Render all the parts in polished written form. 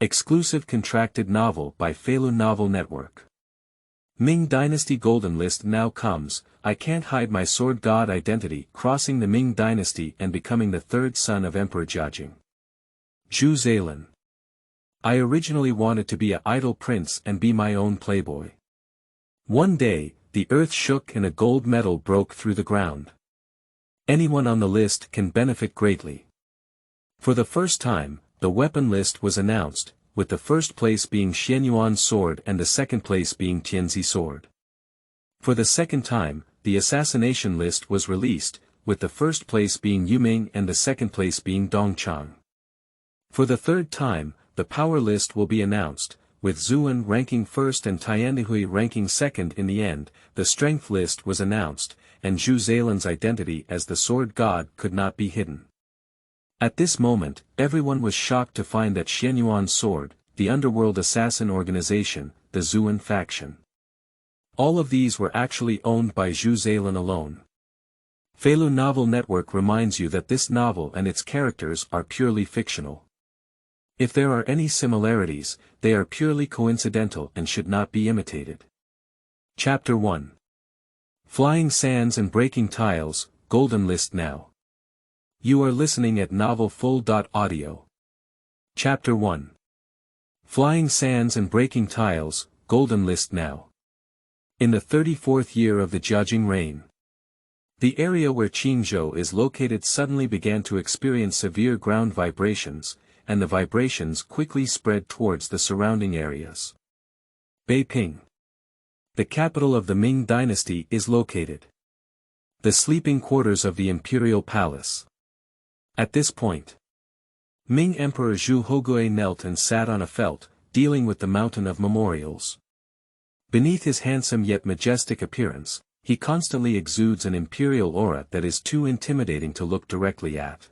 Exclusive contracted novel by Feilu Novel Network. Ming Dynasty Golden List now comes. I can't hide my sword god identity, crossing the Ming Dynasty and becoming the third son of Emperor Jiajing. Zhu Zailan. I originally wanted to be an idle prince and be my own playboy. One day, the earth shook and a gold medal broke through the ground. Anyone on the list can benefit greatly. For the first time, the weapon list was announced, with the first place being Xuan Yuan Sword and the second place being Tianzi Sword. For the second time, the assassination list was released, with the first place being Yuming and the second place being Dongchang. For the third time, the power list will be announced, with Xuan ranking first and Tiandihui ranking second. In the end, the strength list was announced, and Zhu Zailan's identity as the sword god could not be hidden. At this moment, everyone was shocked to find that Xuan Yuan Sword, the underworld assassin organization, the Xuan faction. All of these were actually owned by Zhu Zailan alone. Feilu Novel Network reminds you that this novel and its characters are purely fictional. If there are any similarities, they are purely coincidental and should not be imitated. Chapter 1. Flying Sands and Breaking Tiles, Golden List now. You are listening at novelfull.audio. Chapter 1. Flying Sands and Breaking Tiles, Golden List now. In the 34th year of the Jiajing reign, the area where Jianghu is located suddenly began to experience severe ground vibrations, and the vibrations quickly spread towards the surrounding areas. Beiping, the capital of the Ming Dynasty, is located. The sleeping quarters of the imperial palace. At this point, Ming Emperor Zhu Zailan knelt and sat on a felt, dealing with the mountain of memorials. Beneath his handsome yet majestic appearance, he constantly exudes an imperial aura that is too intimidating to look directly at.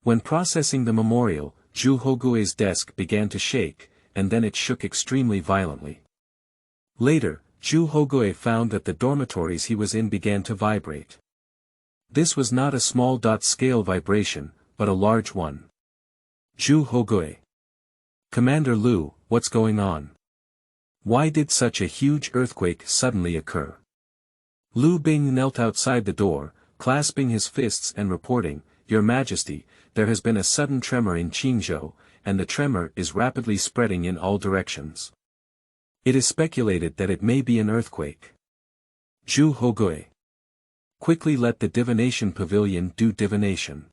When processing the memorial, Zhu Zailan's desk began to shake, and then it shook extremely violently. Later, Zhu Zailan found that the dormitories he was in began to vibrate. This was not a small scale vibration, but a large one. Zhu Zailan. Commander Lu, what's going on? Why did such a huge earthquake suddenly occur? Lu Bing knelt outside the door, clasping his fists and reporting, Your Majesty, there has been a sudden tremor in Jianghu, and the tremor is rapidly spreading in all directions. It is speculated that it may be an earthquake. Zhu Zailan. Quickly let the Divination Pavilion do divination.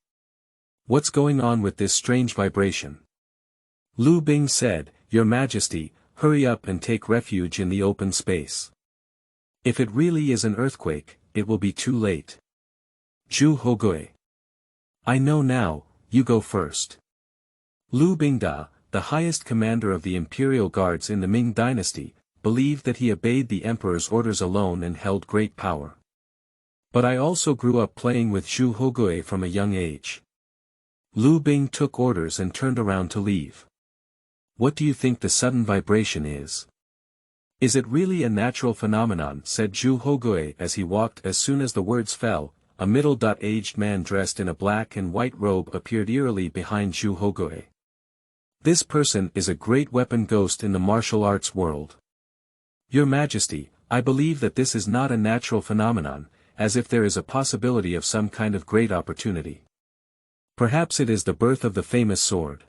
What's going on with this strange vibration? Lu Bing said, Your Majesty, hurry up and take refuge in the open space. If it really is an earthquake, it will be too late. Zhu Zailan. I know now, you go first. Lu Bingda, the highest commander of the imperial guards in the Ming Dynasty, believed that he obeyed the emperor's orders alone and held great power. But I also grew up playing with Zhu Zailan from a young age. Lu Bing took orders and turned around to leave. What do you think the sudden vibration is? Is it really a natural phenomenon? Said Zhu Zailan as he walked. As soon as the words fell, a middle-aged man dressed in a black and white robe appeared eerily behind Zhu Zailan. This person is a great weapon ghost in the martial arts world. Your Majesty, I believe that this is not a natural phenomenon, as if there is a possibility of some kind of great opportunity. Perhaps it is the birth of the famous sword.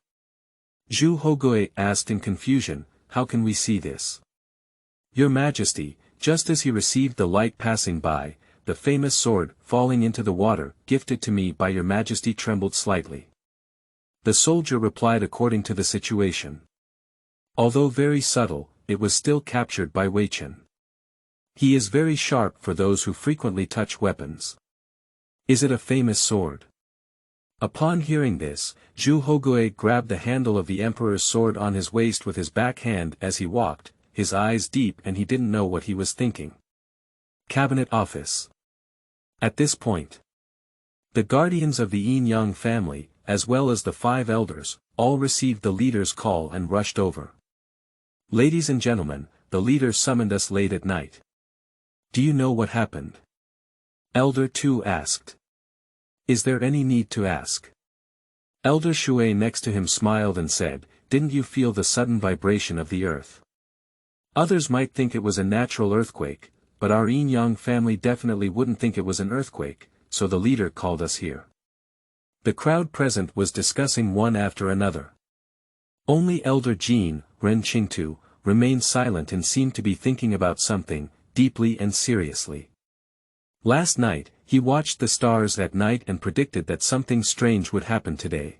Zhu Zailan asked in confusion, How can we see this? Your Majesty, just as he received the light passing by, the famous sword, falling into the water, gifted to me by Your Majesty, trembled slightly. The soldier replied according to the situation. Although very subtle, it was still captured by Wei Chen. He is very sharp for those who frequently touch weapons. Is it a famous sword? Upon hearing this, Zhu Zailan grabbed the handle of the emperor's sword on his waist with his back hand as he walked, his eyes deep, and he didn't know what he was thinking. Cabinet Office. At this point, the guardians of the Yin-Yang family, as well as the 5 elders, all received the leader's call and rushed over. Ladies and gentlemen, the leader summoned us late at night. Do you know what happened? Elder 2 asked. Is there any need to ask? Elder Shui next to him smiled and said, didn't you feel the sudden vibration of the earth? Others might think it was a natural earthquake, but our yin-yang family definitely wouldn't think it was an earthquake, so the leader called us here. The crowd present was discussing one after another. Only Elder Jin, Ren Qingtu, remained silent and seemed to be thinking about something, deeply and seriously. Last night, he watched the stars at night and predicted that something strange would happen today.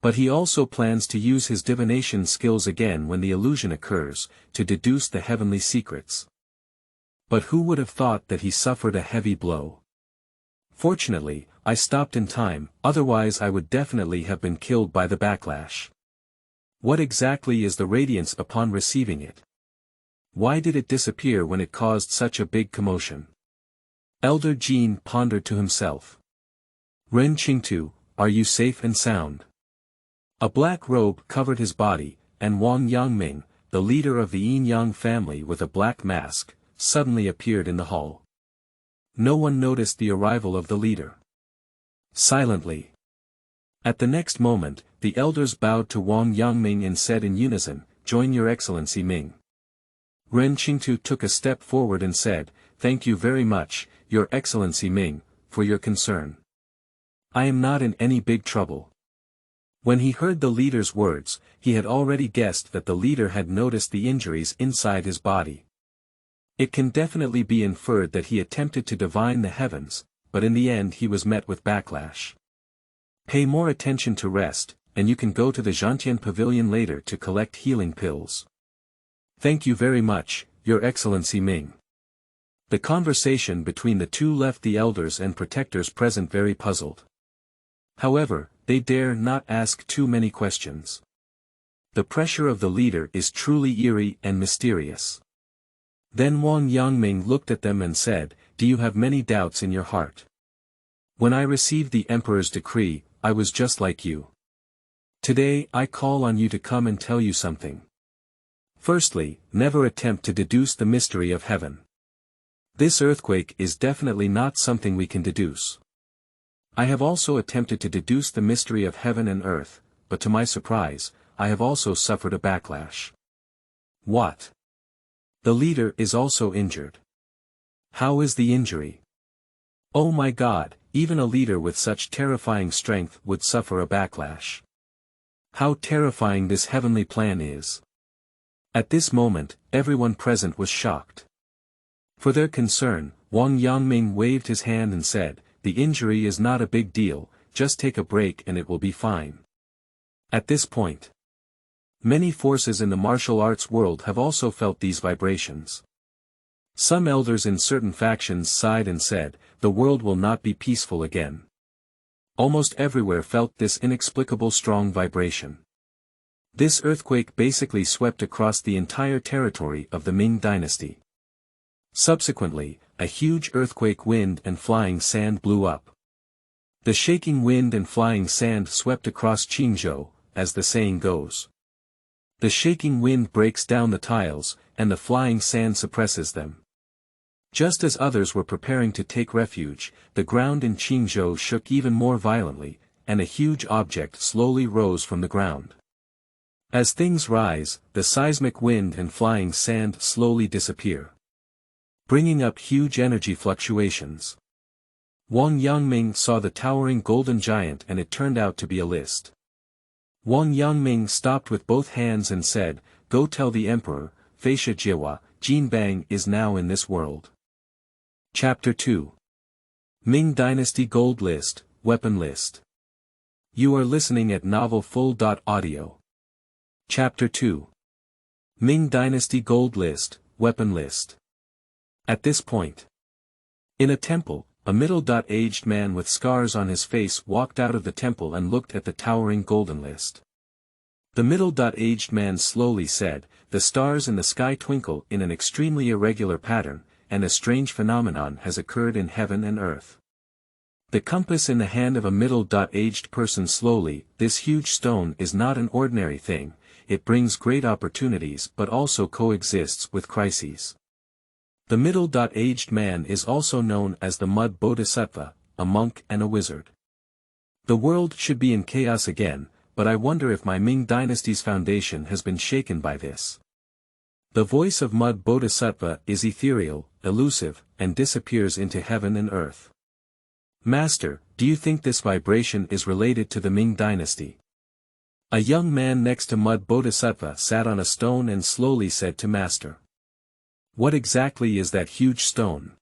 But he also plans to use his divination skills again when the illusion occurs, to deduce the heavenly secrets. But who would have thought that he suffered a heavy blow? Fortunately, I stopped in time, otherwise I would definitely have been killed by the backlash. What exactly is the radiance upon receiving it? Why did it disappear when it caused such a big commotion? Elder Jin pondered to himself. Ren Qingtu, are you safe and sound? A black robe covered his body, and Wang Yangming, the leader of the yin-yang family with a black mask, suddenly appeared in the hall. No one noticed the arrival of the leader. Silently. At the next moment, the elders bowed to Wang Yangming and said in unison, "Join your excellency Ming." Ren Qingtu took a step forward and said, "Thank you very much, your excellency Ming, for your concern. I am not in any big trouble." When he heard the leader's words, he had already guessed that the leader had noticed the injuries inside his body. It can definitely be inferred that he attempted to divine the heavens, but in the end he was met with backlash. Pay more attention to rest, and you can go to the Zhantian Pavilion later to collect healing pills. Thank you very much, your excellency Ming. The conversation between the two left the elders and protectors present very puzzled. However, they dare not ask too many questions. The pressure of the leader is truly eerie and mysterious. Then Wang Yangming looked at them and said, "Do you have many doubts in your heart? When I received the emperor's decree, I was just like you. Today I call on you to come and tell you something. Firstly, never attempt to deduce the mystery of heaven. This earthquake is definitely not something we can deduce. I have also attempted to deduce the mystery of heaven and earth, but to my surprise, I have also suffered a backlash." What? The leader is also injured. How is the injury? Oh my God, even a leader with such terrifying strength would suffer a backlash. How terrifying this heavenly plan is. At this moment, everyone present was shocked. For their concern, Wang Yangming waved his hand and said, "The injury is not a big deal, just take a break and it will be fine." At this point, many forces in the martial arts world have also felt these vibrations. Some elders in certain factions sighed and said, "The world will not be peaceful again." Almost everywhere felt this inexplicable strong vibration. This earthquake basically swept across the entire territory of the Ming Dynasty. Subsequently, a huge earthquake wind and flying sand blew up. The shaking wind and flying sand swept across Qingzhou, as the saying goes. The shaking wind breaks down the tiles, and the flying sand suppresses them. Just as others were preparing to take refuge, the ground in Qingzhou shook even more violently, and a huge object slowly rose from the ground. As things rise, the seismic wind and flying sand slowly disappear, bringing up huge energy fluctuations. Wang Yangming saw the towering golden giant and it turned out to be a list. Wang Yangming stopped with both hands and said, "Go tell the emperor, Feisha Jiwa, Jinbang is now in this world." Chapter 2. Ming Dynasty Gold List, Weapon List. You are listening at novelfull.audio. Chapter 2. Ming Dynasty Gold List, Weapon List. At this point, in a temple, a middle-aged man with scars on his face walked out of the temple and looked at the towering golden list. The middle-aged man slowly said, "The stars in the sky twinkle in an extremely irregular pattern, and a strange phenomenon has occurred in heaven and earth." The compass in the hand of a middle-aged person slowly, "This huge stone is not an ordinary thing, it brings great opportunities but also coexists with crises." The middle-aged man is also known as the Mud Bodhisattva, a monk and a wizard. The world should be in chaos again, but I wonder if my Ming Dynasty's foundation has been shaken by this. The voice of Mud Bodhisattva is ethereal, elusive, and disappears into heaven and earth. Master, do you think this vibration is related to the Ming Dynasty? A young man next to Mud Bodhisattva sat on a stone and slowly said to Master. What exactly is that huge stone?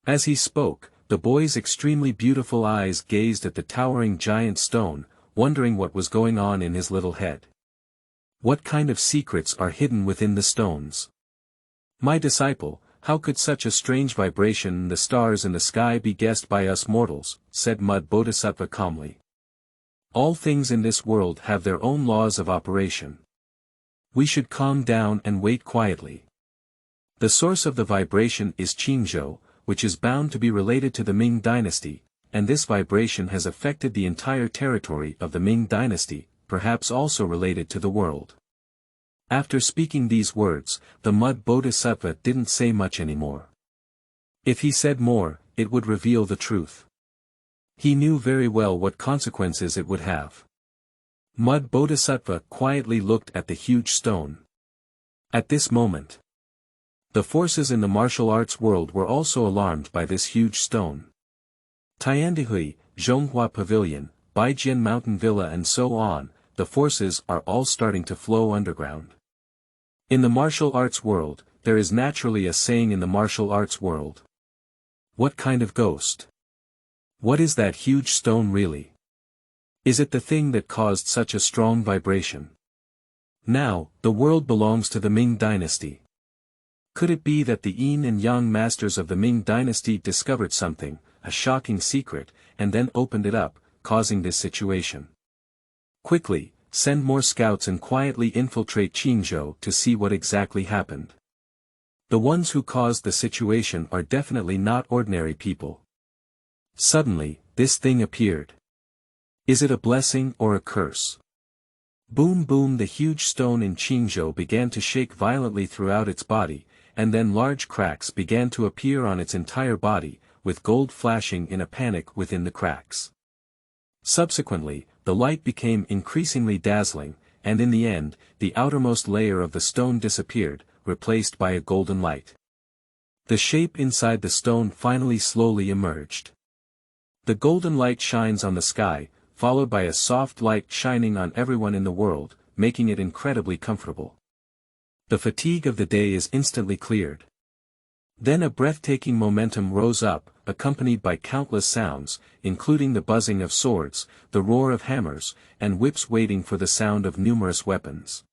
As he spoke, the boy's extremely beautiful eyes gazed at the towering giant stone, wondering what was going on in his little head. What kind of secrets are hidden within the stones? My disciple, how could such a strange vibration in the stars in the sky be guessed by us mortals, said Mud Bodhisattva calmly. All things in this world have their own laws of operation. We should calm down and wait quietly. The source of the vibration is Qingzhou, which is bound to be related to the Ming Dynasty, and this vibration has affected the entire territory of the Ming Dynasty, perhaps also related to the world. After speaking these words, the Mud Bodhisattva didn't say much anymore. If he said more, it would reveal the truth. He knew very well what consequences it would have. Mud Bodhisattva quietly looked at the huge stone. At this moment, the forces in the martial arts world were also alarmed by this huge stone. Tiandihui, Zhonghua Pavilion, Baijian Mountain Villa and so on, the forces are all starting to flow underground. In the martial arts world, there is naturally a saying in the martial arts world. What kind of ghost? What is that huge stone really? Is it the thing that caused such a strong vibration? Now, the world belongs to the Ming Dynasty. Could it be that the Yin and Yang masters of the Ming Dynasty discovered something, a shocking secret, and then opened it up, causing this situation? Quickly, send more scouts and quietly infiltrate Qingzhou to see what exactly happened. The ones who caused the situation are definitely not ordinary people. Suddenly, this thing appeared. Is it a blessing or a curse? Boom boom, the huge stone in Qingzhou began to shake violently throughout its body, and then large cracks began to appear on its entire body, with gold flashing in a panic within the cracks. Subsequently, the light became increasingly dazzling, and in the end, the outermost layer of the stone disappeared, replaced by a golden light. The shape inside the stone finally slowly emerged. The golden light shines on the sky, followed by a soft light shining on everyone in the world, making it incredibly comfortable. The fatigue of the day is instantly cleared. Then a breathtaking momentum rose up, accompanied by countless sounds, including the buzzing of swords, the roar of hammers, and whips waiting for the sound of numerous weapons.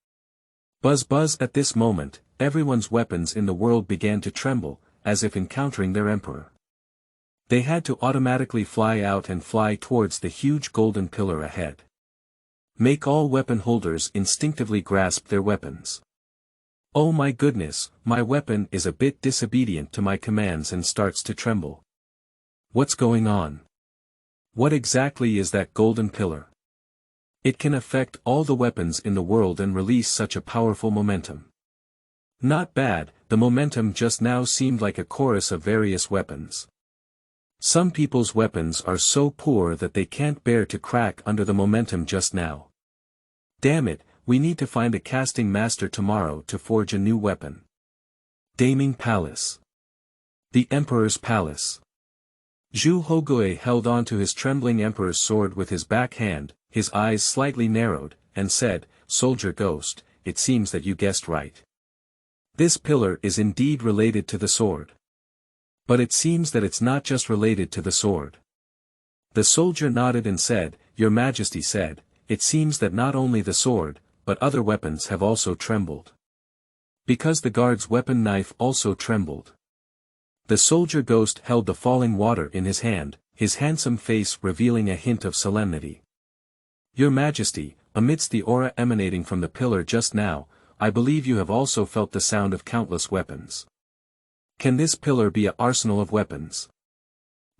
Buzz buzz, at this moment, everyone's weapons in the world began to tremble, as if encountering their emperor. They had to automatically fly out and fly towards the huge golden pillar ahead. Make all weapon holders instinctively grasp their weapons. Oh my goodness, my weapon is a bit disobedient to my commands and starts to tremble. What's going on? What exactly is that golden pillar? It can affect all the weapons in the world and release such a powerful momentum. Not bad, the momentum just now seemed like a chorus of various weapons. Some people's weapons are so poor that they can't bear to crack under the momentum just now. Damn it, we need to find a casting master tomorrow to forge a new weapon. Daming Palace. The Emperor's Palace. Zhu Hogui held on to his trembling emperor's sword with his back hand, his eyes slightly narrowed, and said, "Soldier Ghost, it seems that you guessed right. This pillar is indeed related to the sword. But it seems that it's not just related to the sword." The soldier nodded and said, "Your Majesty said, it seems that not only the sword, but other weapons have also trembled. Because the guard's weapon knife also trembled." The soldier ghost held the falling water in his hand, his handsome face revealing a hint of solemnity. "Your Majesty, amidst the aura emanating from the pillar just now, I believe you have also felt the sound of countless weapons. Can this pillar be an arsenal of weapons?"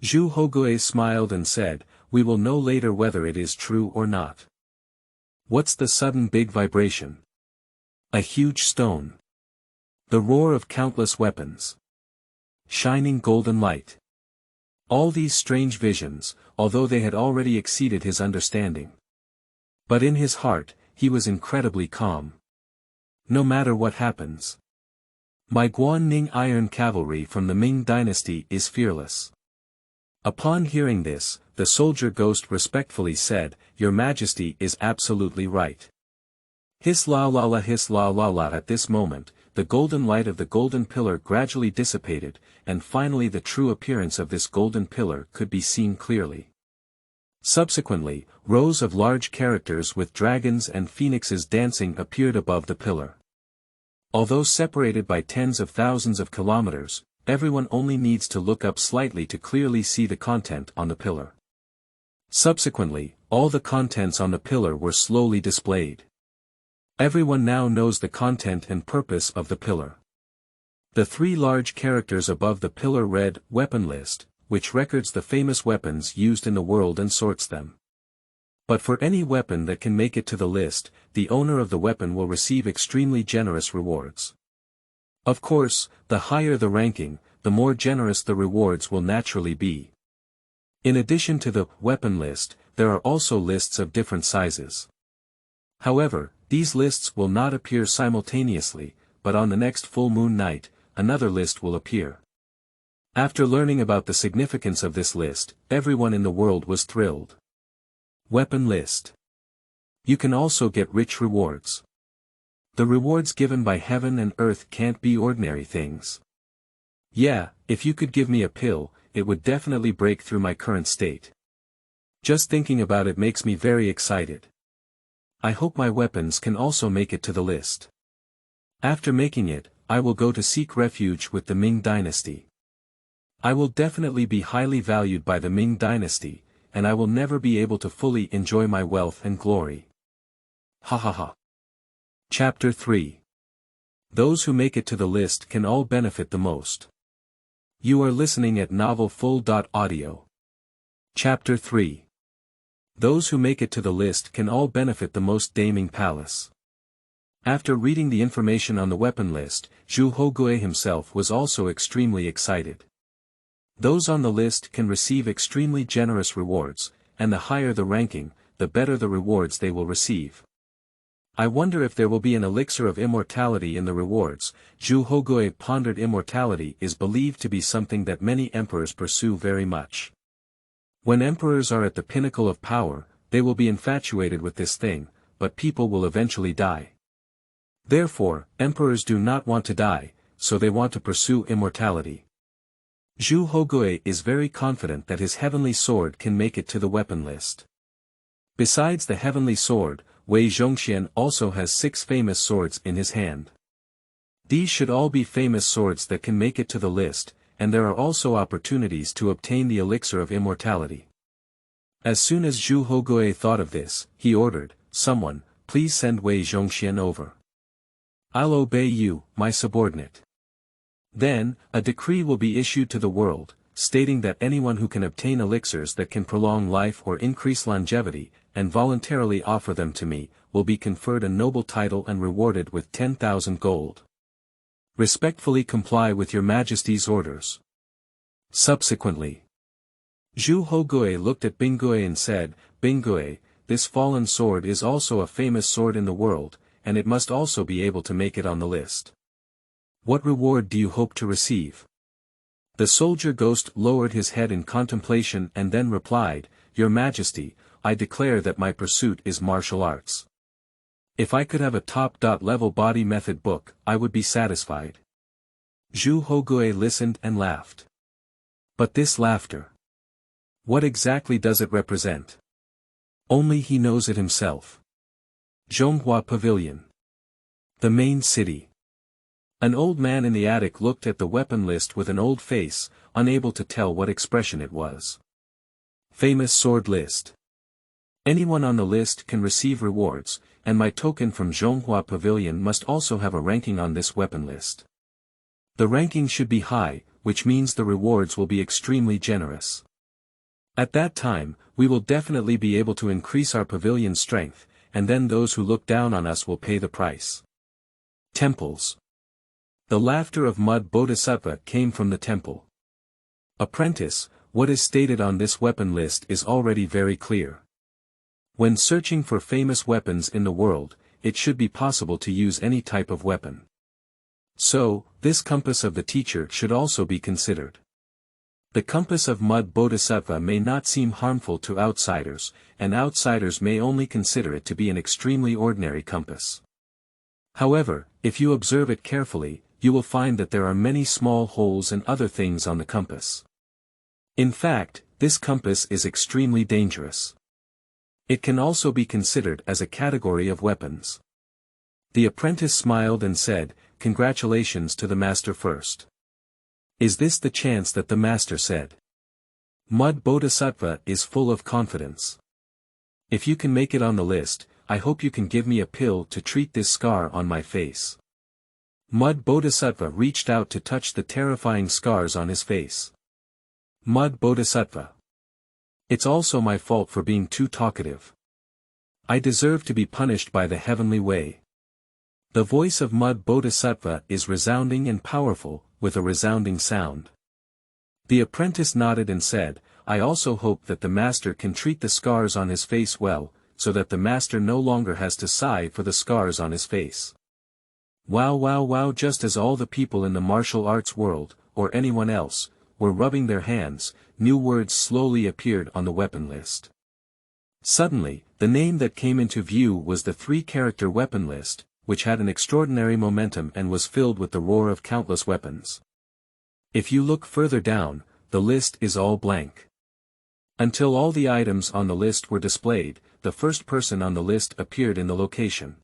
Zhu Hogui smiled and said, "We will know later whether it is true or not." What's the sudden big vibration? A huge stone. The roar of countless weapons. Shining golden light. All these strange visions, although they had already exceeded his understanding. But in his heart, he was incredibly calm. No matter what happens. My Guanning Iron Cavalry from the Ming Dynasty is fearless. Upon hearing this, the soldier ghost respectfully said, Your Majesty is absolutely right. Hiss la la la hiss la la la. At this moment, the golden light of the golden pillar gradually dissipated, and finally the true appearance of this golden pillar could be seen clearly. Subsequently, rows of large characters with dragons and phoenixes dancing appeared above the pillar. Although separated by tens of thousands of kilometers, everyone only needs to look up slightly to clearly see the content on the pillar. Subsequently, all the contents on the pillar were slowly displayed. Everyone now knows the content and purpose of the pillar. The three large characters above the pillar read, Weapon List, which records the famous weapons used in the world and sorts them. But for any weapon that can make it to the list, the owner of the weapon will receive extremely generous rewards. Of course, the higher the ranking, the more generous the rewards will naturally be. In addition to the weapon list, there are also lists of different sizes. However, these lists will not appear simultaneously, but on the next full moon night, another list will appear. After learning about the significance of this list, everyone in the world was thrilled. Weapon list. You can also get rich rewards. The rewards given by heaven and earth can't be ordinary things. Yeah, if you could give me a pill, it would definitely break through my current state. Just thinking about it makes me very excited. I hope my weapons can also make it to the list. After making it, I will go to seek refuge with the Ming Dynasty. I will definitely be highly valued by the Ming Dynasty, and I will never be able to fully enjoy my wealth and glory. Ha ha ha. Chapter 3. Those who make it to the list can all benefit the most. You are listening at novelfull.audio. Chapter 3. Those who make it to the list can all benefit the most. Daming Palace. After reading the information on the weapon list, Zhu Hogui himself was also extremely excited. Those on the list can receive extremely generous rewards, and the higher the ranking, the better the rewards they will receive. I wonder if there will be an elixir of immortality in the rewards. Zhu Hogui pondered. Immortality is believed to be something that many emperors pursue very much. When emperors are at the pinnacle of power, they will be infatuated with this thing, but people will eventually die. Therefore, emperors do not want to die, so they want to pursue immortality. Zhu Hogui is very confident that his heavenly sword can make it to the weapon list. Besides the heavenly sword, Wei Zhongxian also has 6 famous swords in his hand. These should all be famous swords that can make it to the list, and there are also opportunities to obtain the elixir of immortality. As soon as Zhu Hogui thought of this, he ordered, Someone, please send Wei Zhongxian over. I'll obey you, my subordinate. Then, a decree will be issued to the world, stating that anyone who can obtain elixirs that can prolong life or increase longevity, and voluntarily offer them to me, will be conferred a noble title and rewarded with 10,000 gold. Respectfully comply with your Majesty's orders. Subsequently, Zhu Hogui looked at Bingui and said, Bingui, this fallen sword is also a famous sword in the world, and it must also be able to make it on the list. What reward do you hope to receive? The soldier ghost lowered his head in contemplation and then replied, Your Majesty, I declare that my pursuit is martial arts. If I could have a top-level body method book, I would be satisfied. Zhu Hogui listened and laughed. But this laughter. What exactly does it represent? Only he knows it himself. Zhonghua Pavilion. The main city. An old man in the attic looked at the weapon list with an old face, unable to tell what expression it was. Famous sword list. Anyone on the list can receive rewards, and my token from Zhonghua Pavilion must also have a ranking on this weapon list. The ranking should be high, which means the rewards will be extremely generous. At that time, we will definitely be able to increase our pavilion's strength, and then those who look down on us will pay the price. Temples. The laughter of Mud Bodhisattva came from the temple. Apprentice, what is stated on this weapon list is already very clear. When searching for famous weapons in the world, it should be possible to use any type of weapon. So, this compass of the teacher should also be considered. The compass of mud bodhisattva may not seem harmful to outsiders, and outsiders may only consider it to be an extremely ordinary compass. However, if you observe it carefully, you will find that there are many small holes and other things on the compass. In fact, this compass is extremely dangerous. It can also be considered as a category of weapons. The apprentice smiled and said, "Congratulations to the master first." Is this the chance that the master said? Mud Bodhisattva is full of confidence. If you can make it on the list, I hope you can give me a pill to treat this scar on my face. Mud Bodhisattva reached out to touch the terrifying scars on his face. Mud Bodhisattva. It's also my fault for being too talkative. I deserve to be punished by the heavenly way. The voice of Mud Bodhisattva is resounding and powerful, with a resounding sound. The apprentice nodded and said, "I also hope that the master can treat the scars on his face well, so that the master no longer has to sigh for the scars on his face." Wow, wow, wow! Just as all the people in the martial arts world, or anyone else, were rubbing their hands, new words slowly appeared on the weapon list. Suddenly, the name that came into view was the 3-character weapon list, which had an extraordinary momentum and was filled with the roar of countless weapons. If you look further down, the list is all blank. Until all the items on the list were displayed, the first person on the list appeared in the location.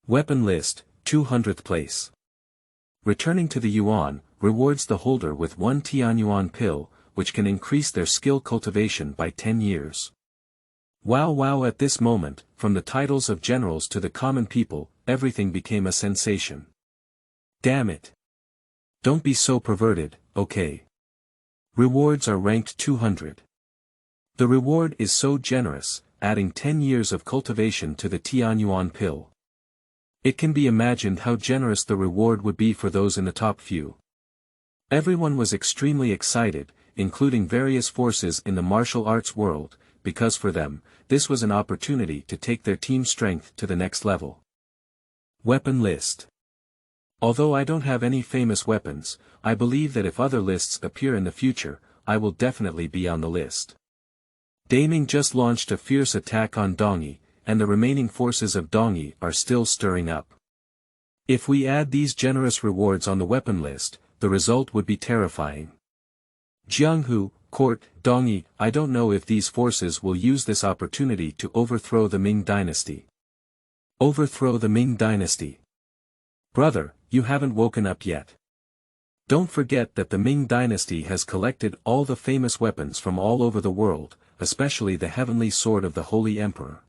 Weapon list, 200th place. Returning to the yuan, rewards the holder with 1 Tianyuan pill, which can increase their skill cultivation by 10 years. Wow, wow! At this moment, from the titles of generals to the common people, everything became a sensation. Damn it! Don't be so perverted, okay? Rewards are ranked 200. The reward is so generous, adding 10 years of cultivation to the Tianyuan pill. It can be imagined how generous the reward would be for those in the top few. Everyone was extremely excited, including various forces in the martial arts world, because for them, this was an opportunity to take their team strength to the next level. Weapon list. Although I don't have any famous weapons, I believe that if other lists appear in the future, I will definitely be on the list. Daming just launched a fierce attack on Dongyi, and the remaining forces of Dongyi are still stirring up. If we add these generous rewards on the weapon list, the result would be terrifying. Jianghu, Court, Dongyi, I don't know if these forces will use this opportunity to overthrow the Ming Dynasty. Overthrow the Ming Dynasty. Brother, you haven't woken up yet. Don't forget that the Ming Dynasty has collected all the famous weapons from all over the world, especially the heavenly sword of the Holy Emperor.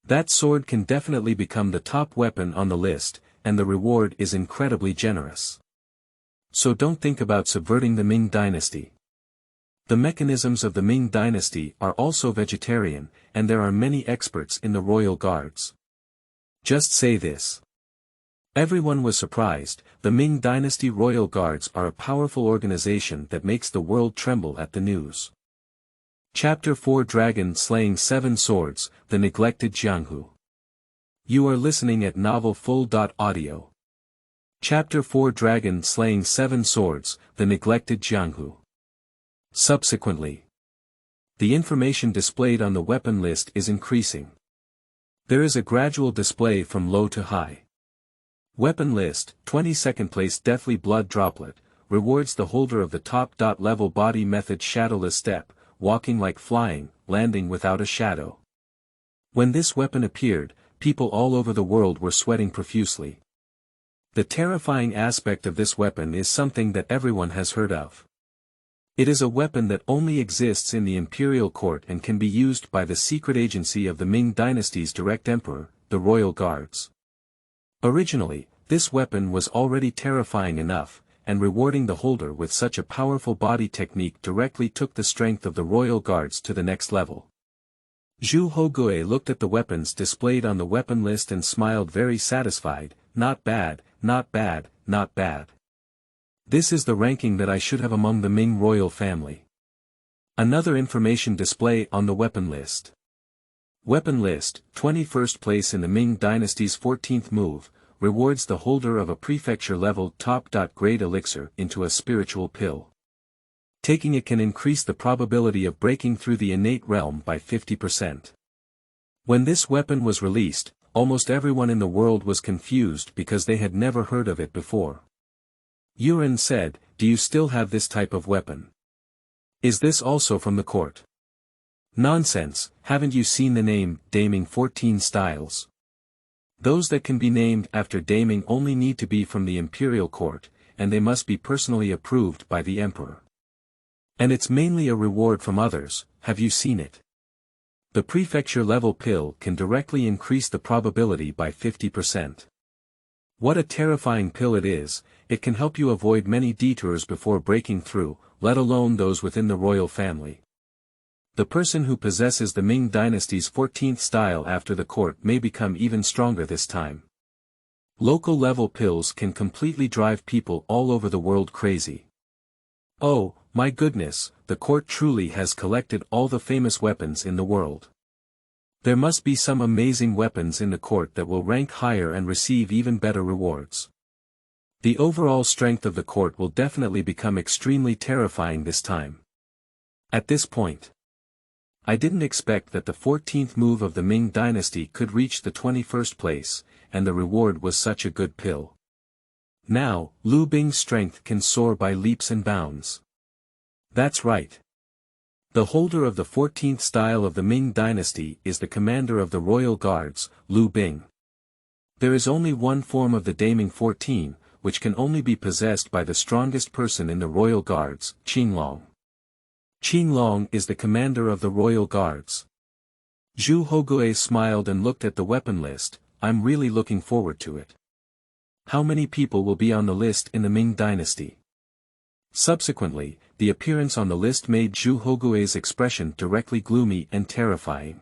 That sword can definitely become the top weapon on the list, and the reward is incredibly generous. So don't think about subverting the Ming Dynasty. The mechanisms of the Ming Dynasty are also vegetarian, and there are many experts in the royal guards. Just say this. Everyone was surprised. The Ming Dynasty royal guards are a powerful organization that makes the world tremble at the news. Chapter 4 Dragon Slaying 7 Swords, The Neglected Jianghu. You are listening at novelfull.audio. Chapter 4 Dragon Slaying 7 Swords, The Neglected Jianghu. Subsequently, the information displayed on the weapon list is increasing. There is a gradual display from low to high. Weapon list, 22nd place Deathly Blood Droplet, rewards the holder of the top level body method Shadowless Step, walking like flying, landing without a shadow. When this weapon appeared, people all over the world were sweating profusely. The terrifying aspect of this weapon is something that everyone has heard of. It is a weapon that only exists in the imperial court and can be used by the secret agency of the Ming Dynasty's direct emperor, the royal guards. Originally, this weapon was already terrifying enough, and rewarding the holder with such a powerful body technique directly took the strength of the royal guards to the next level. Zhu Hogue looked at the weapons displayed on the weapon list and smiled very satisfied. Not bad, not bad, not bad. This is the ranking that I should have among the Ming royal family. Another information display on the weapon list. Weapon list, 21st place in the Ming Dynasty's 14th move, rewards the holder of a prefecture-level top-grade elixir into a spiritual pill. Taking it can increase the probability of breaking through the innate realm by 50%. When this weapon was released, almost everyone in the world was confused because they had never heard of it before. Yuan said, "Do you still have this type of weapon? Is this also from the court?" "Nonsense, haven't you seen the name, Daming 14 styles? Those that can be named after Daming only need to be from the imperial court, and they must be personally approved by the emperor. And it's mainly a reward from others, have you seen it? The prefecture-level pill can directly increase the probability by 50%. What a terrifying pill it is, it can help you avoid many detours before breaking through, let alone those within the royal family. The person who possesses the Ming Dynasty's 14th style after the court may become even stronger this time. Local-level pills can completely drive people all over the world crazy. Oh, my goodness, the court truly has collected all the famous weapons in the world. There must be some amazing weapons in the court that will rank higher and receive even better rewards. The overall strength of the court will definitely become extremely terrifying this time. At this point, I didn't expect that the 14th move of the Ming Dynasty could reach the 21st place, and the reward was such a good pill. Now, Liu Bing's strength can soar by leaps and bounds. That's right. The holder of the 14th style of the Ming Dynasty is the commander of the royal guards, Liu Bing. There is only one form of the Daming 14, which can only be possessed by the strongest person in the royal guards, Qinglong. Qinglong is the commander of the royal guards. Zhu Hogui smiled and looked at the weapon list. "I'm really looking forward to it. How many people will be on the list in the Ming Dynasty?" Subsequently, the appearance on the list made Zhu Hogui's expression directly gloomy and terrifying.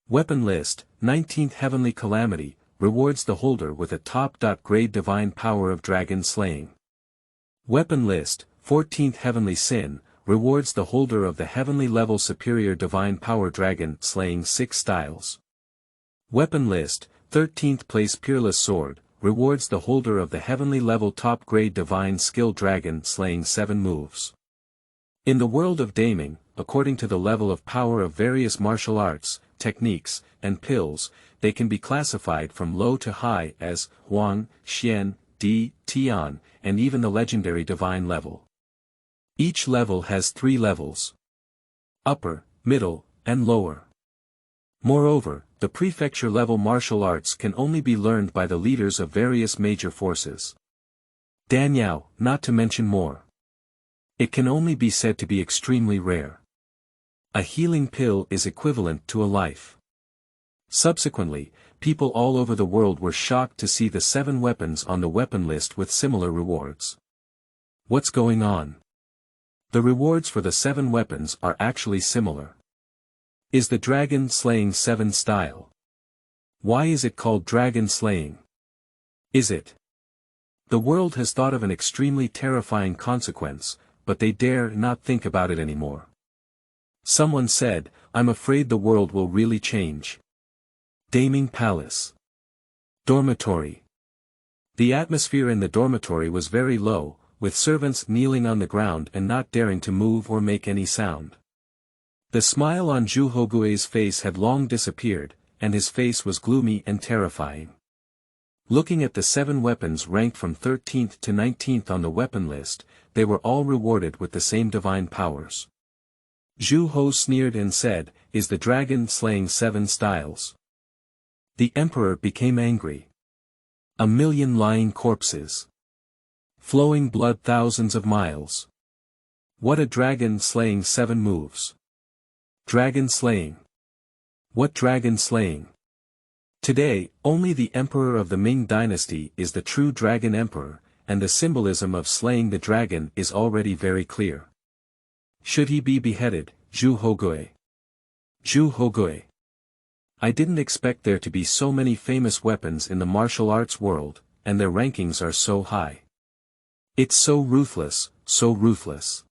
Weapon list, 19th Heavenly Calamity, rewards the holder with a top-grade divine power of dragon slaying. Weapon list, 14th Heavenly Sin, rewards the holder of the heavenly level superior divine power dragon slaying 6 styles. Weapon list, 13th place Peerless Sword, rewards the holder of the heavenly level top grade divine skill dragon slaying 7 moves. In the world of Daming, according to the level of power of various martial arts, techniques, and pills, they can be classified from low to high as Huang, Xian, Di, Tian, and even the legendary divine level. Each level has 3 levels: upper, middle, and lower. Moreover, the prefecture-level martial arts can only be learned by the leaders of various major forces. Danyao, not to mention more. It can only be said to be extremely rare. A healing pill is equivalent to a life. Subsequently, people all over the world were shocked to see the 7 weapons on the weapon list with similar rewards. What's going on? The rewards for the 7 weapons are actually similar. Is the dragon slaying 7 style? Why is it called dragon slaying? Is it? The world has thought of an extremely terrifying consequence, but they dare not think about it anymore. Someone said, "I'm afraid the world will really change." Daming Palace. Dormitory. The atmosphere in the dormitory was very low, with servants kneeling on the ground and not daring to move or make any sound. The smile on Zhu Hogui's face had long disappeared, and his face was gloomy and terrifying. Looking at the 7 weapons ranked from 13th to 19th on the weapon list, they were all rewarded with the same divine powers. Zhu Ho sneered and said, "Is the dragon slaying 7 styles?" The emperor became angry. 1,000,000 lying corpses. Flowing blood thousands of miles. What a dragon slaying 7 moves. Dragon slaying. What dragon slaying? Today, only the emperor of the Ming Dynasty is the true dragon emperor, and the symbolism of slaying the dragon is already very clear. Should he be beheaded, Zhu Hogui? Zhu Hogui. I didn't expect there to be so many famous weapons in the martial arts world, and their rankings are so high. It's so ruthless, so ruthless.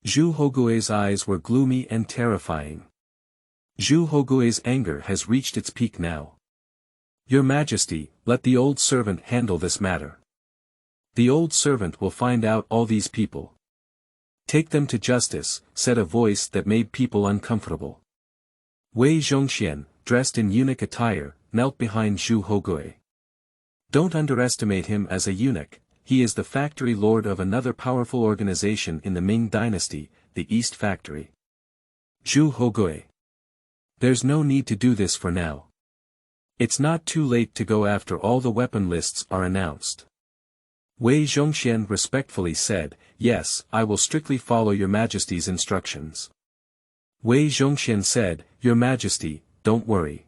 Zhu Hogui's eyes were gloomy and terrifying. Zhu Hogui's anger has reached its peak now. Your Majesty, let the old servant handle this matter. The old servant will find out all these people. Take them to justice, said a voice that made people uncomfortable. Wei Zhongxian, dressed in eunuch attire, knelt behind Zhu Hogui. Don't underestimate him as a eunuch, he is the factory lord of another powerful organization in the Ming Dynasty, the East Factory. Zhu Hogui. There's no need to do this for now. It's not too late to go after all the weapon lists are announced. Wei Zhongxian respectfully said, yes, I will strictly follow your Majesty's instructions. Wei Zhongxian said, Your Majesty, don't worry.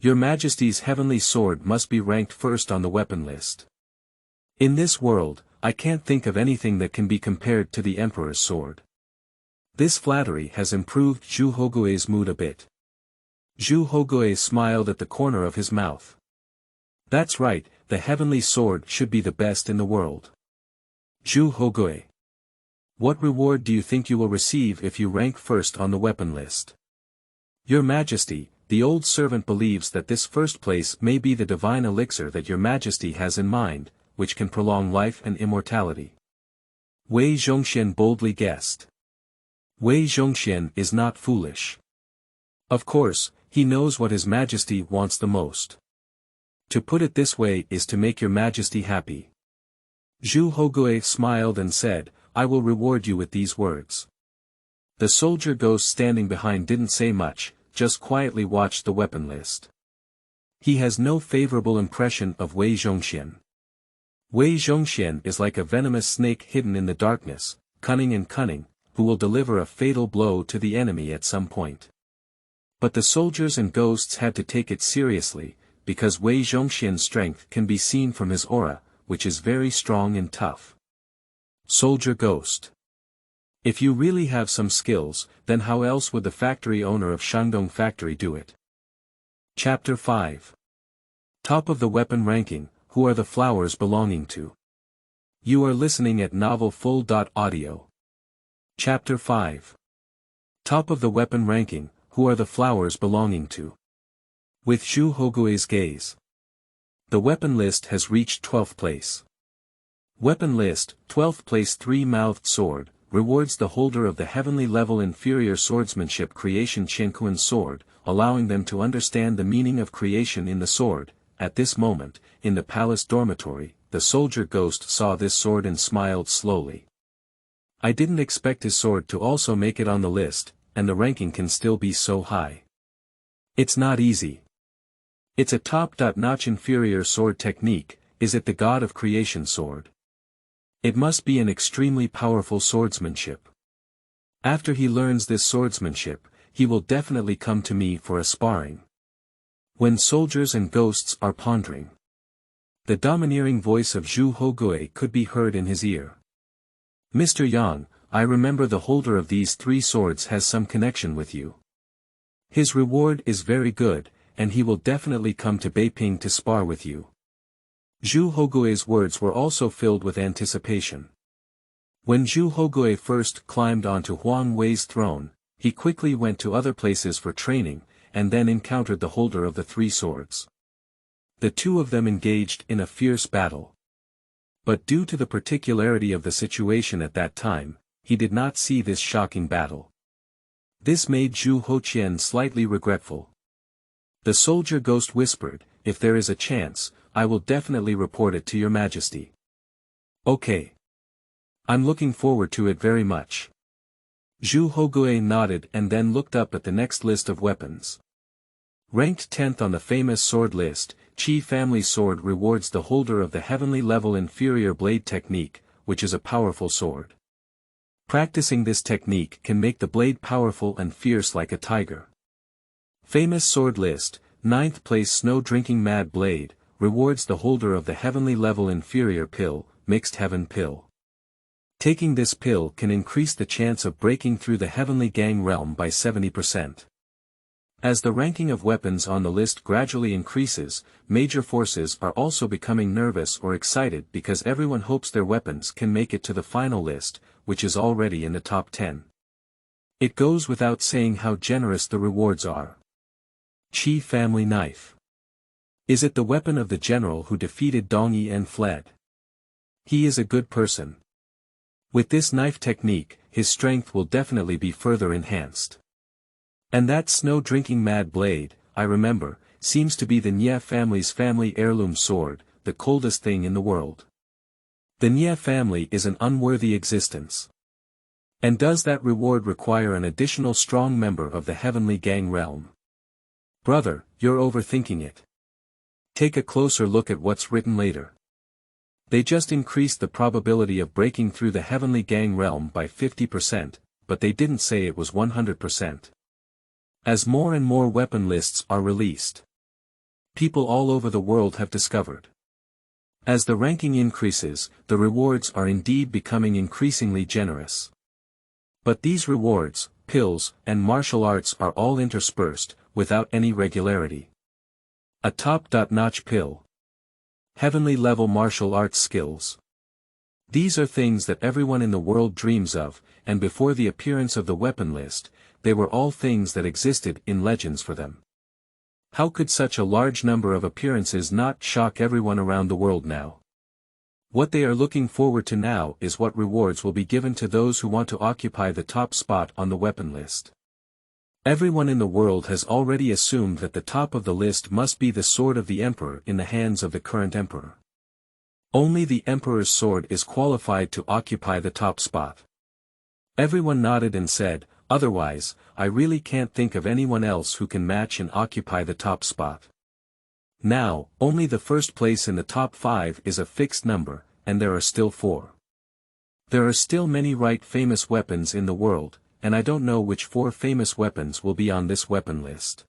Your Majesty's heavenly sword must be ranked first on the weapon list. In this world, I can't think of anything that can be compared to the Emperor's sword. This flattery has improved Zhu Hogui's mood a bit. Zhu Hogui smiled at the corner of his mouth. That's right, the heavenly sword should be the best in the world. Zhu Hogui. What reward do you think you will receive if you rank first on the weapon list? Your Majesty, the old servant believes that this first place may be the divine elixir that your Majesty has in mind, which can prolong life and immortality. Wei Zhongxian boldly guessed. Wei Zhongxian is not foolish. Of course, he knows what His Majesty wants the most. To put it this way is to make your Majesty happy. Zhu Hogui smiled and said, I will reward you with these words. The soldier ghost standing behind didn't say much, just quietly watched the weapon list. He has no favorable impression of Wei Zhongxian. Wei Zhongxian is like a venomous snake hidden in the darkness, cunning, who will deliver a fatal blow to the enemy at some point. But the soldiers and ghosts had to take it seriously, because Wei Zhongxian's strength can be seen from his aura, which is very strong and tough. Soldier Ghost. If you really have some skills, then how else would the factory owner of Shandong Factory do it? Chapter 5. Top of the weapon ranking, who are the flowers belonging to? You are listening at novelfull.audio. Chapter 5. Top of the weapon ranking, who are the flowers belonging to? With Zhu Hogui's gaze. The weapon list has reached 12th place. Weapon list, 12th place three-mouthed sword, rewards the holder of the heavenly level inferior swordsmanship creation Xianxia sword, allowing them to understand the meaning of creation in the sword. At this moment, in the palace dormitory, the soldier ghost saw this sword and smiled slowly. I didn't expect his sword to also make it on the list, and the ranking can still be so high. It's not easy. It's a top-notch inferior sword technique. Is it the god of creation sword? It must be an extremely powerful swordsmanship. After he learns this swordsmanship, he will definitely come to me for a sparring. When soldiers and ghosts are pondering, the domineering voice of Zhu Hogui could be heard in his ear. Mr. Yang, I remember the holder of these three swords has some connection with you. His reward is very good, and he will definitely come to Beiping to spar with you. Zhu Hogui's words were also filled with anticipation. When Zhu Hogui first climbed onto Huang Wei's throne, he quickly went to other places for training, and then encountered the holder of the three swords. The two of them engaged in a fierce battle. But due to the particularity of the situation at that time, he did not see this shocking battle. This made Zhu Hoqian slightly regretful. The soldier ghost whispered, if there is a chance, I will definitely report it to your Majesty. Okay. I'm looking forward to it very much. Zhu Hogui nodded and then looked up at the next list of weapons. Ranked 10th on the famous sword list, Qi family sword rewards the holder of the heavenly level inferior blade technique, which is a powerful sword. Practicing this technique can make the blade powerful and fierce like a tiger. Famous sword list, 9th place snow drinking mad blade, rewards the holder of the heavenly level inferior pill, mixed heaven pill. Taking this pill can increase the chance of breaking through the heavenly gang realm by 70%. As the ranking of weapons on the list gradually increases, major forces are also becoming nervous or excited because everyone hopes their weapons can make it to the final list, which is already in the top 10. It goes without saying how generous the rewards are. Qi family knife. Is it the weapon of the general who defeated Dong Yi and fled? He is a good person. With this knife technique, his strength will definitely be further enhanced. And that snow-drinking mad blade, I remember, seems to be the Nie family's family heirloom sword, the coldest thing in the world. The Nie family is an unworthy existence. And does that reward require an additional strong member of the heavenly gang realm? Brother, you're overthinking it. Take a closer look at what's written later. They just increased the probability of breaking through the heavenly gang realm by 50%, but they didn't say it was 100%. As more and more weapon lists are released, people all over the world have discovered. As the ranking increases, the rewards are indeed becoming increasingly generous. But these rewards, pills, and martial arts are all interspersed, without any regularity. A top-notch pill. Heavenly level martial arts skills. These are things that everyone in the world dreams of, and before the appearance of the weapon list, they were all things that existed in legends for them. How could such a large number of appearances not shock everyone around the world now? What they are looking forward to now is what rewards will be given to those who want to occupy the top spot on the weapon list. Everyone in the world has already assumed that the top of the list must be the sword of the emperor in the hands of the current emperor. Only the emperor's sword is qualified to occupy the top spot. Everyone nodded and said, otherwise, I really can't think of anyone else who can match and occupy the top spot. Now, only the first place in the top 5 is a fixed number, and there are still 4. There are still many right famous weapons in the world, and I don't know which 4 famous weapons will be on this weapon list.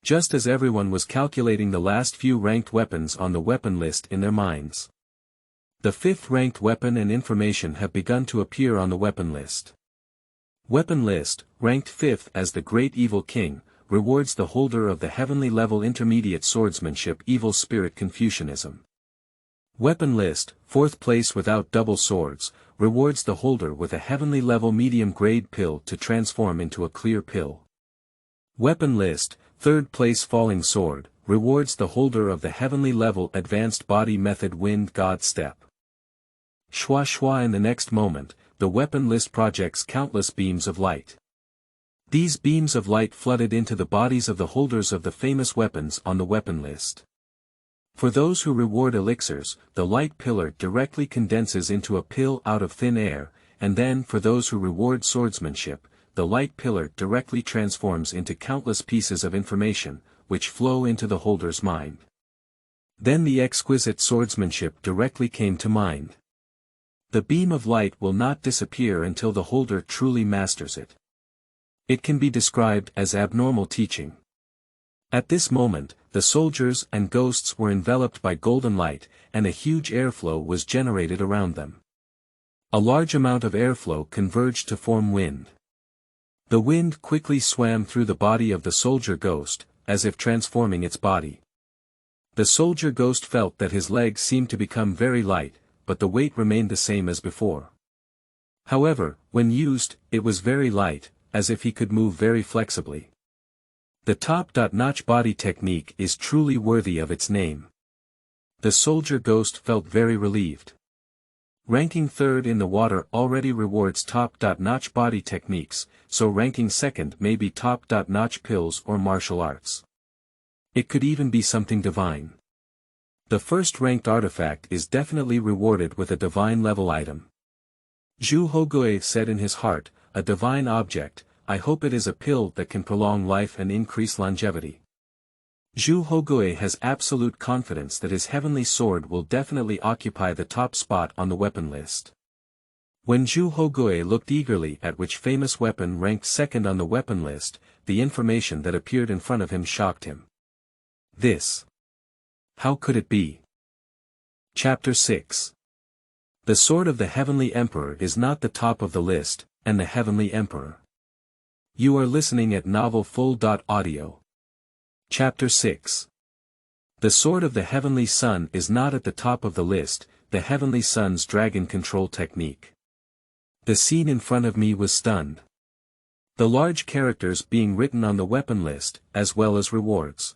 Just as everyone was calculating the last few ranked weapons on the weapon list in their minds. The 5th ranked weapon and information have begun to appear on the weapon list. Weapon list, ranked 5th as the Great Evil King, rewards the holder of the heavenly level intermediate swordsmanship Evil Spirit Confucianism. Weapon list, 4th place without double swords, rewards the holder with a heavenly level medium grade pill to transform into a clear pill. Weapon list, 3rd place falling sword, rewards the holder of the heavenly level advanced body method wind god step. Shua in the next moment, the weapon list projects countless beams of light. These beams of light flooded into the bodies of the holders of the famous weapons on the weapon list. For those who reward elixirs, the light pillar directly condenses into a pill out of thin air, and then for those who reward swordsmanship, the light pillar directly transforms into countless pieces of information, which flow into the holder's mind. Then the exquisite swordsmanship directly came to mind. The beam of light will not disappear until the holder truly masters it. It can be described as abnormal teaching. At this moment, the soldiers and ghosts were enveloped by golden light, and a huge airflow was generated around them. A large amount of airflow converged to form wind. The wind quickly swam through the body of the soldier ghost, as if transforming its body. The soldier ghost felt that his legs seemed to become very light, but the weight remained the same as before. However, when used, it was very light, as if he could move very flexibly. The top-notch body technique is truly worthy of its name. The soldier ghost felt very relieved. Ranking 3rd in the water already rewards top-notch body techniques, so ranking 2nd may be top-notch pills or martial arts. It could even be something divine. The first ranked artifact is definitely rewarded with a divine level item. Zhu Hogui said in his heart, a divine object, I hope it is a pill that can prolong life and increase longevity. Zhu Hogui has absolute confidence that his heavenly sword will definitely occupy the top spot on the weapon list. When Zhu Hogui looked eagerly at which famous weapon ranked 2nd on the weapon list, the information that appeared in front of him shocked him. This. How could it be? Chapter 6. The sword of the heavenly emperor is not the top of the list, and the heavenly emperor. You are listening at novelfull.audio. Chapter 6. The sword of the heavenly sun is not at the top of the list, the heavenly sun's dragon control technique. The scene in front of me was stunned. The large characters being written on the weapon list, as well as rewards.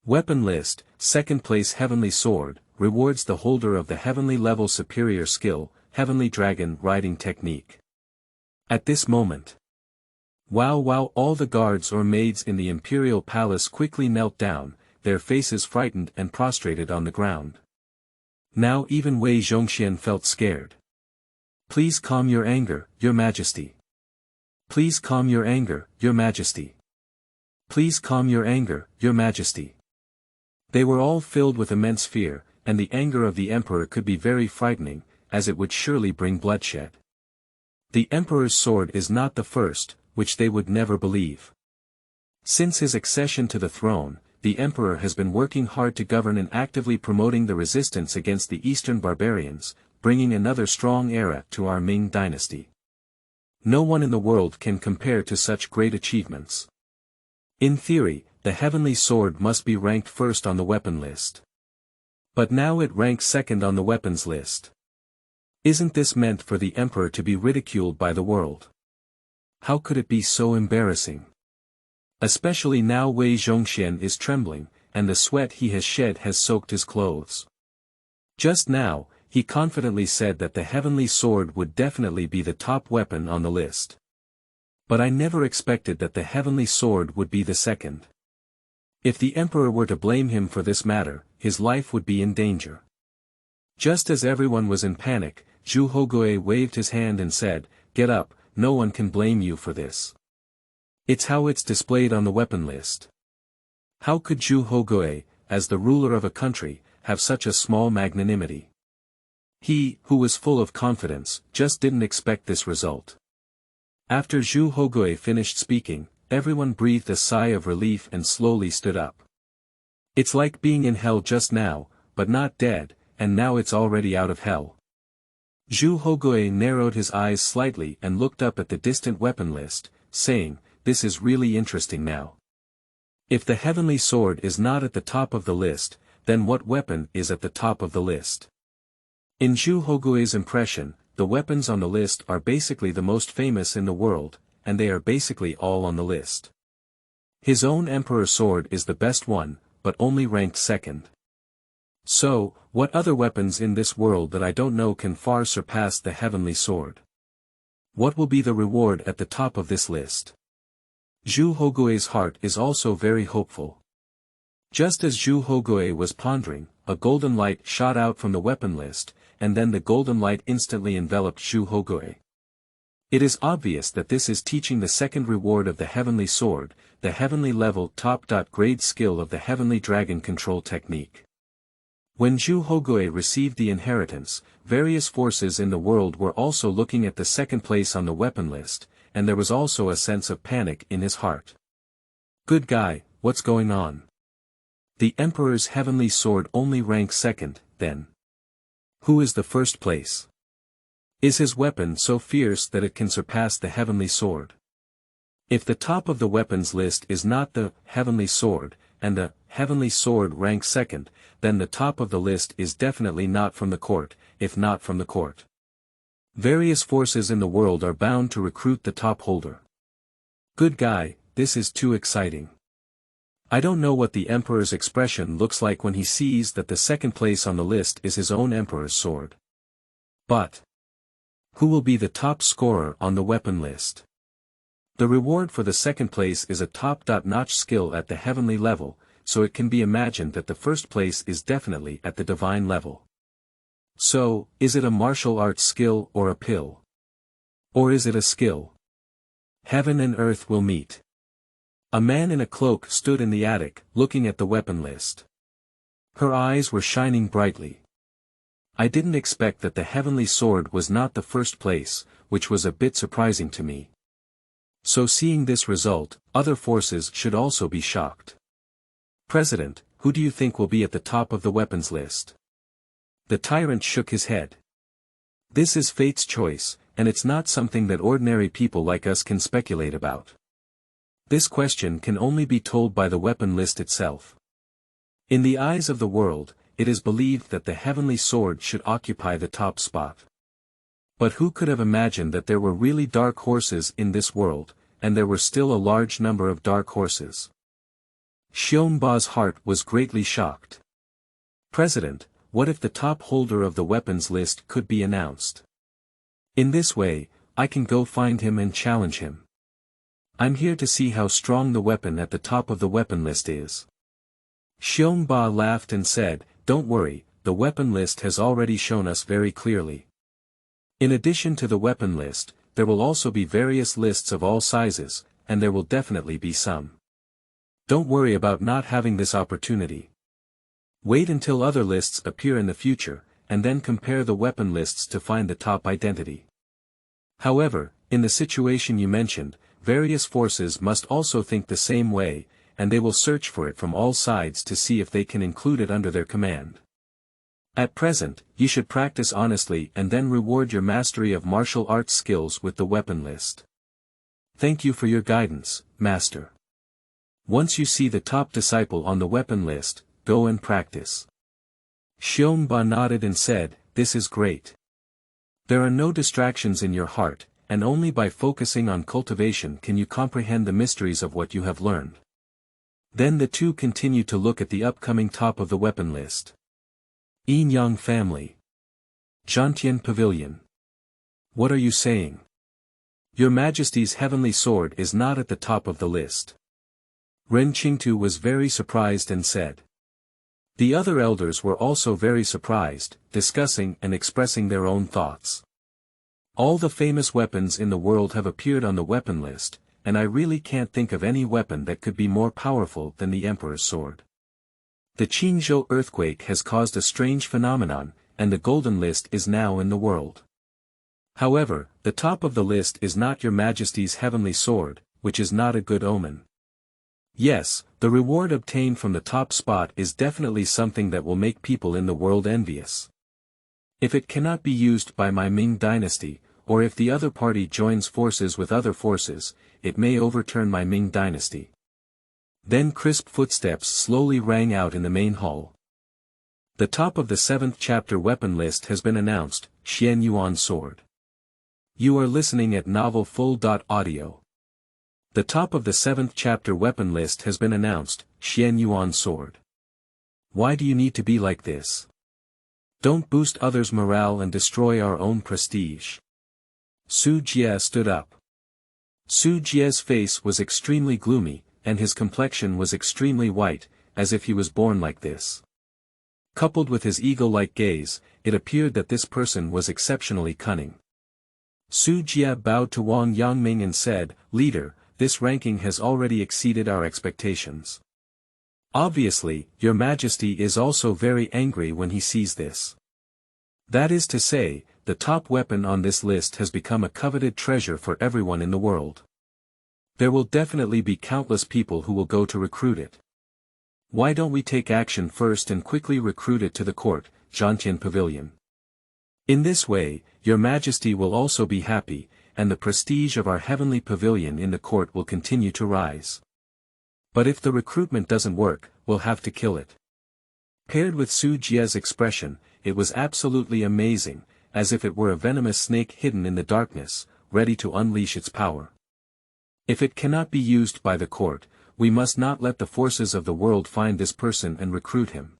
Weapon list, second place Heavenly Sword, rewards the holder of the heavenly level superior skill, Heavenly Dragon riding technique. At this moment. Wow, all the guards or maids in the imperial palace quickly knelt down, their faces frightened and prostrated on the ground. Now even Wei Zhongxian felt scared. Please calm your anger, your majesty. Please calm your anger, your majesty. Please calm your anger, your majesty. They were all filled with immense fear, and the anger of the emperor could be very frightening, as it would surely bring bloodshed. The emperor's sword is not the first, which they would never believe. Since his accession to the throne, the emperor has been working hard to govern and actively promoting the resistance against the eastern barbarians, bringing another strong era to our Ming Dynasty. No one in the world can compare to such great achievements. In theory, the Heavenly Sword must be ranked first on the weapon list. But now it ranks second on the weapons list. Isn't this meant for the emperor to be ridiculed by the world? How could it be so embarrassing? Especially now Wei Zhongxian is trembling, and the sweat he has shed has soaked his clothes. Just now, he confidently said that the Heavenly Sword would definitely be the top weapon on the list. But I never expected that the Heavenly Sword would be the second. If the emperor were to blame him for this matter, his life would be in danger. Just as everyone was in panic, Zhu Hogui waved his hand and said, "Get up, no one can blame you for this. It's how it's displayed on the weapon list." How could Zhu Hogui, as the ruler of a country, have such a small magnanimity? He, who was full of confidence, just didn't expect this result. After Zhu Hogui finished speaking, everyone breathed a sigh of relief and slowly stood up. It's like being in hell just now, but not dead, and now it's already out of hell. Zhu Hogui narrowed his eyes slightly and looked up at the distant weapon list, saying, "This is really interesting now. If the Heavenly Sword is not at the top of the list, then what weapon is at the top of the list?" In Zhu Hogui's impression, the weapons on the list are basically the most famous in the world, and they are basically all on the list. His own Emperor Sword is the best one, but only ranked second. So, what other weapons in this world that I don't know can far surpass the Heavenly Sword? What will be the reward at the top of this list? Zhu Hogui's heart is also very hopeful. Just as Zhu Hogui was pondering, a golden light shot out from the weapon list, and then the golden light instantly enveloped Zhu Hogui. It is obvious that this is teaching the second reward of the Heavenly Sword, the heavenly level top-grade skill of the Heavenly Dragon control technique. When Zhu Hogui received the inheritance, various forces in the world were also looking at the second place on the weapon list, and there was also a sense of panic in his heart. Good guy, what's going on? The Emperor's Heavenly Sword only ranks second, then. Who is the first place? Is his weapon so fierce that it can surpass the Heavenly Sword? If the top of the weapons list is not the Heavenly Sword, and the Heavenly Sword ranks second, then the top of the list is definitely not from the court, if not from the court. Various forces in the world are bound to recruit the top holder. Good guy, this is too exciting. I don't know what the Emperor's expression looks like when he sees that the second place on the list is his own Emperor's sword. But who will be the top scorer on the weapon list? The reward for the second place is a top-notch skill at the heavenly level, so it can be imagined that the first place is definitely at the divine level. So, is it a martial arts skill or a pill? Or is it a skill? Heaven and earth will meet. A man in a cloak stood in the attic, looking at the weapon list. Her eyes were shining brightly. I didn't expect that the Heavenly Sword was not the first place, which was a bit surprising to me. So seeing this result, other forces should also be shocked. President, who do you think will be at the top of the weapons list? The tyrant shook his head. This is fate's choice, and it's not something that ordinary people like us can speculate about. This question can only be told by the weapon list itself. In the eyes of the world, it is believed that the Heavenly Sword should occupy the top spot. But who could have imagined that there were really dark horses in this world, and there were still a large number of dark horses. Xiong Ba's heart was greatly shocked. President, what if the top holder of the weapons list could be announced? In this way, I can go find him and challenge him. I'm here to see how strong the weapon at the top of the weapon list is. Xiong Ba laughed and said, don't worry, the weapon list has already shown us very clearly. In addition to the weapon list, there will also be various lists of all sizes, and there will definitely be some. Don't worry about not having this opportunity. Wait until other lists appear in the future, and then compare the weapon lists to find the top identity. However, in the situation you mentioned, various forces must also think the same way, and they will search for it from all sides to see if they can include it under their command. At present, you should practice honestly and then reward your mastery of martial arts skills with the weapon list. Thank you for your guidance, Master. Once you see the top disciple on the weapon list, go and practice. Xiong Ba nodded and said, this is great. There are no distractions in your heart, and only by focusing on cultivation can you comprehend the mysteries of what you have learned. Then the two continued to look at the upcoming top of the weapon list. Yinyang family. Zhantian Pavilion. What are you saying? Your Majesty's heavenly sword is not at the top of the list. Ren Qingtu was very surprised and said. The other elders were also very surprised, discussing and expressing their own thoughts. All the famous weapons in the world have appeared on the weapon list, and I really can't think of any weapon that could be more powerful than the Emperor's sword. The Qingzhou earthquake has caused a strange phenomenon, and the golden list is now in the world. However, the top of the list is not your Majesty's heavenly sword, which is not a good omen. Yes, the reward obtained from the top spot is definitely something that will make people in the world envious. If it cannot be used by my Ming Dynasty, or if the other party joins forces with other forces, it may overturn my Ming Dynasty. Then crisp footsteps slowly rang out in the main hall. The top of the 7th chapter weapon list has been announced, Xuan Yuan Sword. You are listening at Novel Full.audio. The top of the 7th chapter weapon list has been announced, Xuan Yuan Sword. Why do you need to be like this? Don't boost others' morale and destroy our own prestige. Su Jie stood up. Su Jie's face was extremely gloomy, and his complexion was extremely white, as if he was born like this. Coupled with his eagle-like gaze, it appeared that this person was exceptionally cunning. Su Jie bowed to Wang Yangming and said, Leader, this ranking has already exceeded our expectations. Obviously, Your Majesty is also very angry when he sees this. That is to say, the top weapon on this list has become a coveted treasure for everyone in the world. There will definitely be countless people who will go to recruit it. Why don't we take action first and quickly recruit it to the court, Zhantian Pavilion? In this way, Your Majesty will also be happy, and the prestige of our heavenly pavilion in the court will continue to rise. But if the recruitment doesn't work, we'll have to kill it. Paired with Su Jie's expression, it was absolutely amazing, as if it were a venomous snake hidden in the darkness, ready to unleash its power. If it cannot be used by the court, we must not let the forces of the world find this person and recruit him.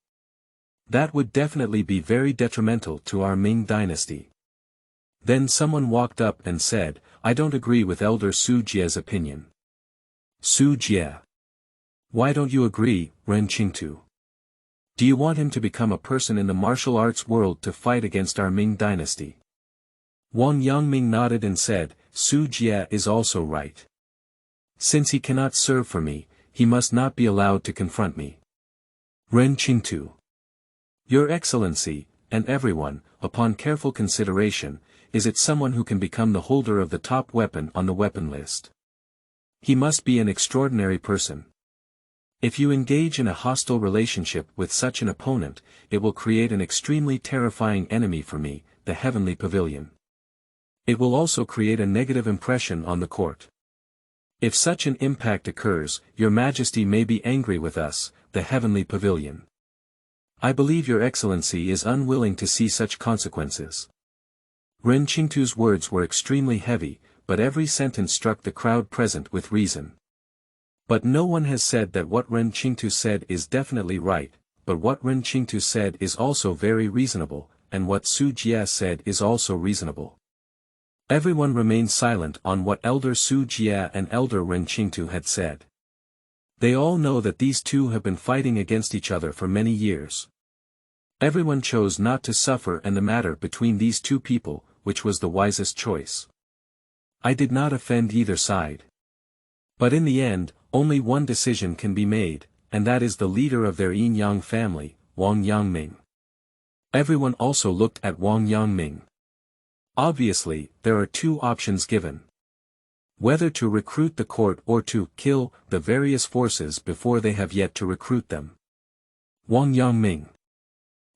That would definitely be very detrimental to our Ming Dynasty. Then someone walked up and said, I don't agree with Elder Su Jie's opinion. Su Jie. Why don't you agree, Ren Qingtu? Do you want him to become a person in the martial arts world to fight against our Ming Dynasty? Wang Yangming nodded and said, Su Jie is also right. Since he cannot serve for me, he must not be allowed to confront me. Ren Qingtu. Your Excellency, and everyone, upon careful consideration, is it someone who can become the holder of the top weapon on the weapon list? He must be an extraordinary person. If you engage in a hostile relationship with such an opponent, it will create an extremely terrifying enemy for me, the Heavenly Pavilion. It will also create a negative impression on the court. If such an impact occurs, Your Majesty may be angry with us, the Heavenly Pavilion. I believe Your Excellency is unwilling to see such consequences. Ren Qingtu's words were extremely heavy, but every sentence struck the crowd present with reason. But no one has said that what Ren Qingtu said is definitely right, but what Ren Qingtu said is also very reasonable, and what Su Jia said is also reasonable. Everyone remained silent on what Elder Su Jia and Elder Ren Qingtu had said. They all know that these two have been fighting against each other for many years. Everyone chose not to suffer and the matter between these two people, which was the wisest choice. I did not offend either side. But in the end, only one decision can be made, and that is the leader of their Yin-Yang family, Wang Yangming. Everyone also looked at Wang Yangming. Obviously, there are two options given. Whether to recruit the court or to kill the various forces before they have yet to recruit them. Wang Yangming.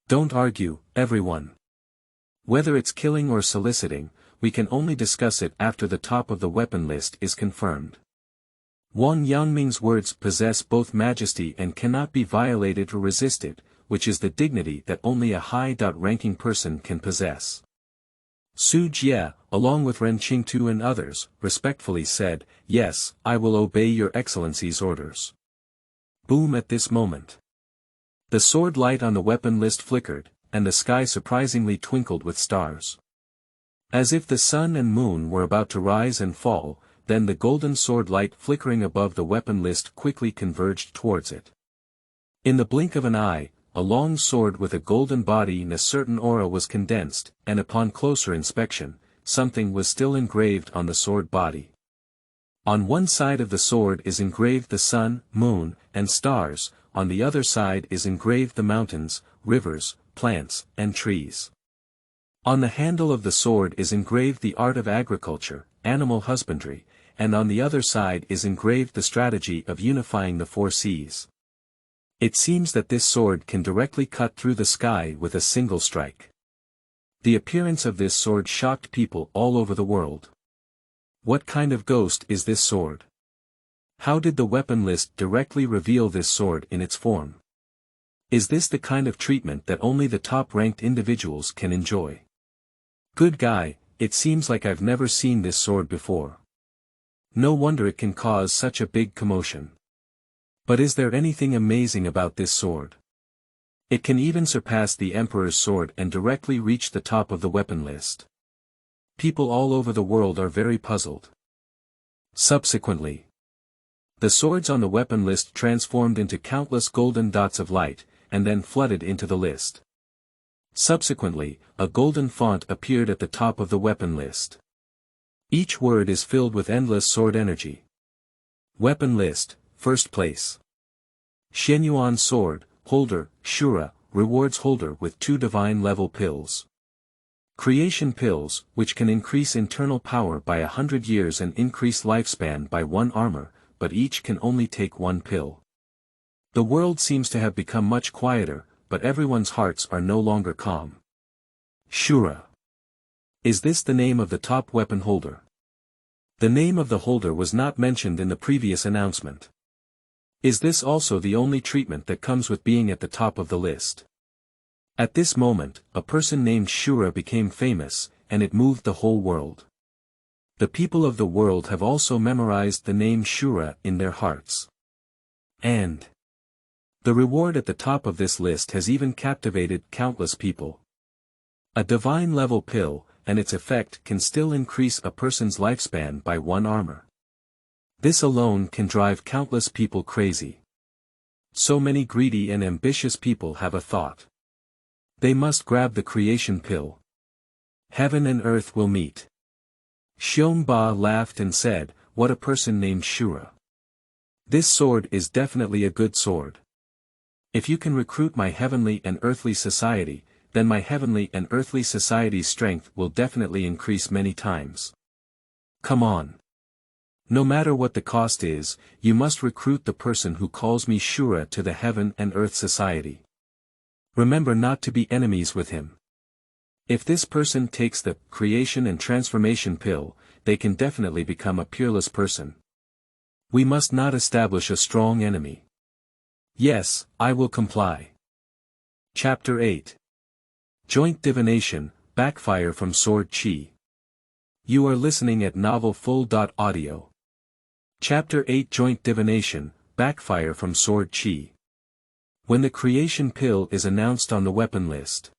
Don't argue, everyone. Whether it's killing or soliciting, we can only discuss it after the top of the weapon list is confirmed. Wang Yangming's words possess both majesty and cannot be violated or resisted, which is the dignity that only a high-ranking person can possess. Su Jia, along with Ren Qingtu and others, respectfully said, "Yes, I will obey your excellency's orders." Boom! At this moment, the sword light on the weapon list flickered, and the sky surprisingly twinkled with stars. As if the sun and moon were about to rise and fall, then the golden sword light flickering above the weapon list quickly converged towards it. In the blink of an eye, a long sword with a golden body and a certain aura was condensed, and upon closer inspection, something was still engraved on the sword body. On one side of the sword is engraved the sun, moon, and stars, on the other side is engraved the mountains, rivers, plants, and trees. On the handle of the sword is engraved the art of agriculture, animal husbandry, and on the other side is engraved the strategy of unifying the four seas. It seems that this sword can directly cut through the sky with a single strike. The appearance of this sword shocked people all over the world. What kind of ghost is this sword? How did the weapon list directly reveal this sword in its form? Is this the kind of treatment that only the top-ranked individuals can enjoy? Good guy, it seems like I've never seen this sword before. No wonder it can cause such a big commotion. But is there anything amazing about this sword? It can even surpass the Emperor's sword and directly reach the top of the weapon list. People all over the world are very puzzled. Subsequently, the swords on the weapon list transformed into countless golden dots of light, and then flooded into the list. Subsequently, a golden font appeared at the top of the weapon list. Each word is filled with endless sword energy. Weapon list, first place. Xuan Yuan Sword, holder, Shura, rewards holder with 2 divine level pills. Creation pills, which can increase internal power by 100 years and increase lifespan by 1 armor, but each can only take 1 pill. The world seems to have become much quieter, but everyone's hearts are no longer calm. Shura. Is this the name of the top weapon holder? The name of the holder was not mentioned in the previous announcement. Is this also the only treatment that comes with being at the top of the list? At this moment, a person named Shura became famous, and it moved the whole world. The people of the world have also memorized the name Shura in their hearts. And the reward at the top of this list has even captivated countless people. A divine level pill, and its effect can still increase a person's lifespan by 1 armor. This alone can drive countless people crazy. So many greedy and ambitious people have a thought. They must grab the creation pill. Heaven and earth will meet. Xiong Ba laughed and said, "What a person named Shura. This sword is definitely a good sword. If you can recruit my heavenly and earthly society, then my heavenly and earthly society's strength will definitely increase many times. Come on. No matter what the cost is, you must recruit the person who calls me Shura to the heaven and earth society. Remember not to be enemies with him. If this person takes the creation and transformation pill, they can definitely become a peerless person. We must not establish a strong enemy." Yes, I will comply. Chapter 8. Joint Divination, Backfire from Sword Chi. You are listening at Novel Full. Audio. Chapter 8 Joint Divination, Backfire from Sword Chi. When the creation pill is announced on the weapon list.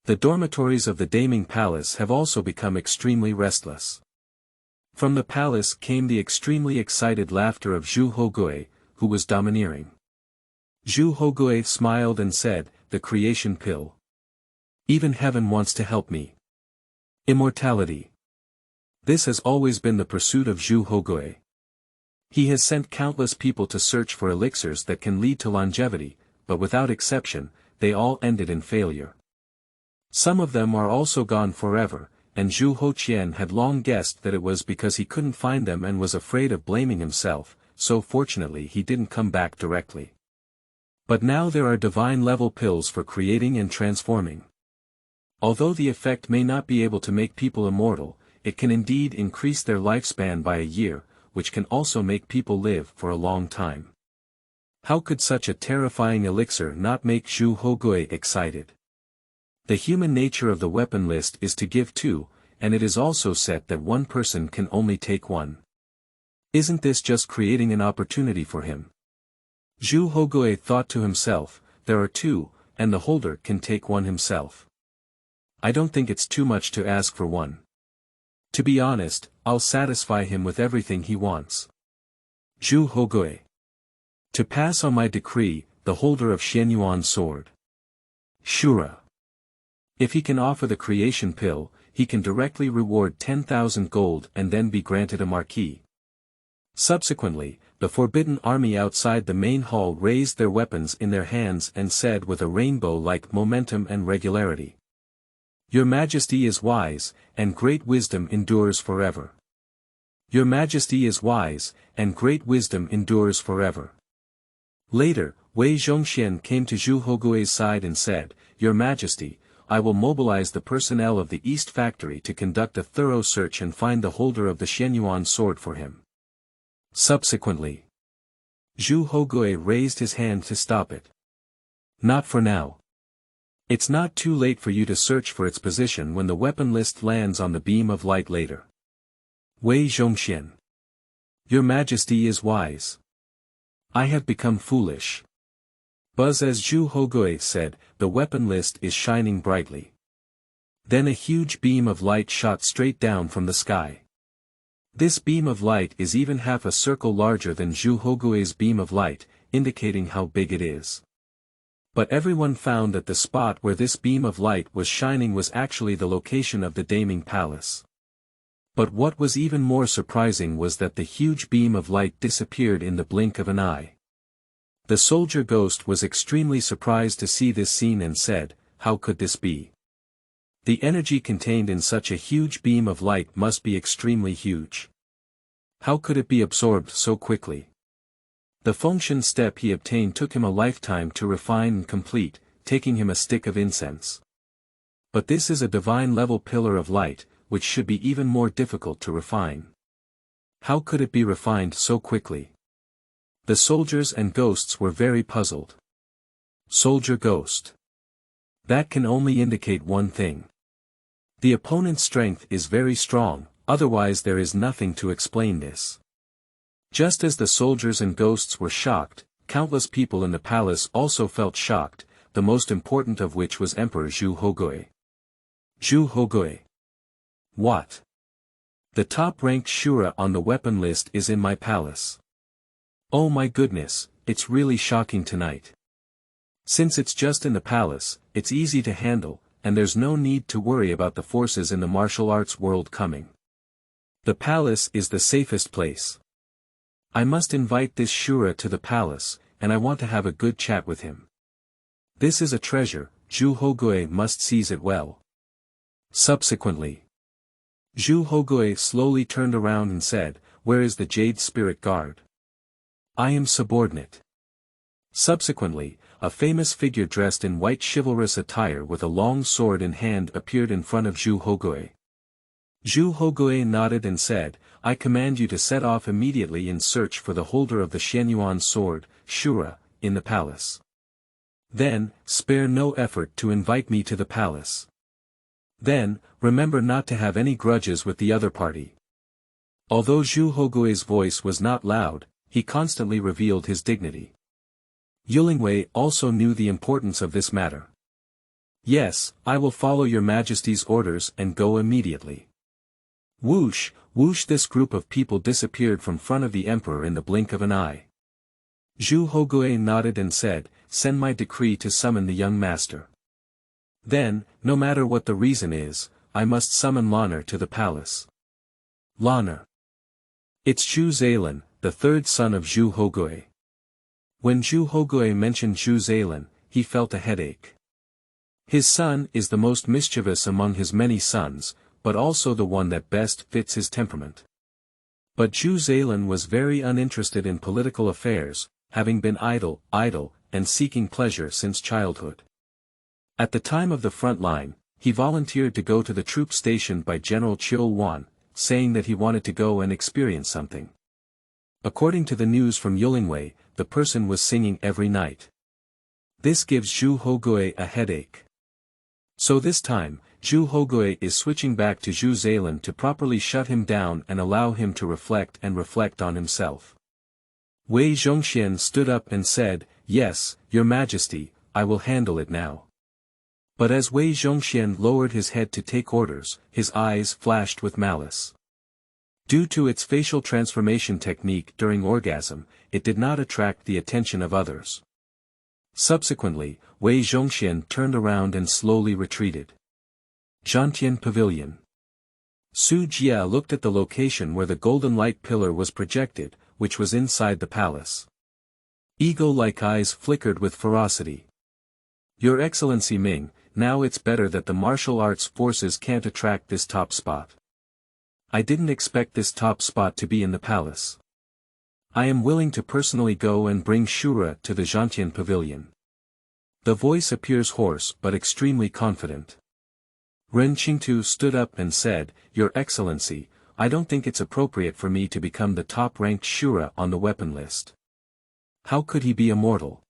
The dormitories of the Daming Palace have also become extremely restless. From the palace came the extremely excited laughter of Zhu Hogui, who was domineering. Zhu Hogui smiled and said, "The creation pill. Even heaven wants to help me. Immortality. This has always been the pursuit of Zhu Hogui. He has sent countless people to search for elixirs that can lead to longevity, but without exception, they all ended in failure. Some of them are also gone forever, and Zhu Hoqian had long guessed that it was because he couldn't find them and was afraid of blaming himself, so fortunately he didn't come back directly. But now there are divine-level pills for creating and transforming. Although the effect may not be able to make people immortal, it can indeed increase their lifespan by a year, which can also make people live for a long time. How could such a terrifying elixir not make Zhu Hogui excited? The human nature of the weapon list is to give two, and it is also set that one person can only take one. Isn't this just creating an opportunity for him? Zhu Hogui thought to himself, there are two, and the holder can take one himself. I don't think it's too much to ask for one. To be honest, I'll satisfy him with everything he wants. Zhu Hogui. To pass on my decree, the holder of Xuan Yuan Sword. Shura. If he can offer the creation pill, he can directly reward 10,000 gold and then be granted a marquee. Subsequently, the forbidden army outside the main hall raised their weapons in their hands and said with a rainbow-like momentum and regularity. Your Majesty is wise, and great wisdom endures forever. Your Majesty is wise, and great wisdom endures forever. Later, Wei Zhongxian came to Zhu Hogui's side and said, Your Majesty, I will mobilize the personnel of the East Factory to conduct a thorough search and find the holder of the Xuan Yuan Sword for him. Subsequently, Zhu Hogui raised his hand to stop it. Not for now. It's not too late for you to search for its position when the weapon list lands on the beam of light later. Wei Zhongxian. Your Majesty is wise. I have become foolish. Buzz as Zhu Hogui said, the weapon list is shining brightly. Then a huge beam of light shot straight down from the sky. This beam of light is even half a circle larger than Zhu Hogui's beam of light, indicating how big it is. But everyone found that the spot where this beam of light was shining was actually the location of the Daming Palace. But what was even more surprising was that the huge beam of light disappeared in the blink of an eye. The soldier ghost was extremely surprised to see this scene and said, how could this be? The energy contained in such a huge beam of light must be extremely huge. How could it be absorbed so quickly? The function step he obtained took him a lifetime to refine and complete, taking him a stick of incense. But this is a divine-level pillar of light, which should be even more difficult to refine. How could it be refined so quickly? The soldiers and ghosts were very puzzled. Soldier ghost. That can only indicate one thing. The opponent's strength is very strong, otherwise there is nothing to explain this. Just as the soldiers and ghosts were shocked, countless people in the palace also felt shocked, the most important of which was Emperor Zhu Hogui. Zhu Hogui. What? The top-ranked Shura on the weapon list is in my palace. Oh my goodness, it's really shocking tonight. Since it's just in the palace, it's easy to handle, and there's no need to worry about the forces in the martial arts world coming. The palace is the safest place. I must invite this Shura to the palace, and I want to have a good chat with him. This is a treasure, Zhu Hogui must seize it well. Subsequently, Zhu Hogui slowly turned around and said, Where is the Jade Spirit Guard? I am subordinate. Subsequently, a famous figure dressed in white chivalrous attire with a long sword in hand appeared in front of Zhu Hogui. Zhu Hogui nodded and said, I command you to set off immediately in search for the holder of the Xuan Yuan Sword, Shura, in the palace. Then, spare no effort to invite me to the palace. Then, remember not to have any grudges with the other party. Although Zhu Hogui's voice was not loud, he constantly revealed his dignity. Yulingwei also knew the importance of this matter. Yes, I will follow your majesty's orders and go immediately. Whoosh, whoosh, this group of people disappeared from front of the emperor in the blink of an eye. Zhu Hogui nodded and said, send my decree to summon the young master. Then, no matter what the reason is, I must summon Lanner to the palace. Lanner. It's Zhu Zailan, the third son of Zhu Hogui. When Zhu Hogui mentioned Zhu Zailan, he felt a headache. His son is the most mischievous among his many sons, but also the one that best fits his temperament. But Zhu Zailan was very uninterested in political affairs, having been idle, and seeking pleasure since childhood. At the time of the front line, he volunteered to go to the troop stationed by General Xuan Yuan, saying that he wanted to go and experience something. According to the news from Yulingwei, the person was singing every night. This gives Zhu Hogui a headache. So this time, Zhu Hogui is switching back to Zhu Zailan to properly shut him down and allow him to reflect on himself. Wei Zhongxian stood up and said, yes, your majesty, I will handle it now. But as Wei Zhongxian lowered his head to take orders, his eyes flashed with malice. Due to its facial transformation technique during orgasm, it did not attract the attention of others. Subsequently, Wei Zhongxian turned around and slowly retreated. Zhantian Pavilion. Su Jia looked at the location where the golden light pillar was projected, which was inside the palace. Eagle-like eyes flickered with ferocity. Your Excellency Ming, now it's better that the martial arts forces can't attract this top spot. I didn't expect this top spot to be in the palace. I am willing to personally go and bring Shura to the Zhantian Pavilion. The voice appears hoarse but extremely confident. Ren Qingtu stood up and said, Your Excellency, I don't think it's appropriate for me to become the top-ranked Shura on the weapon list. How could he be immortal?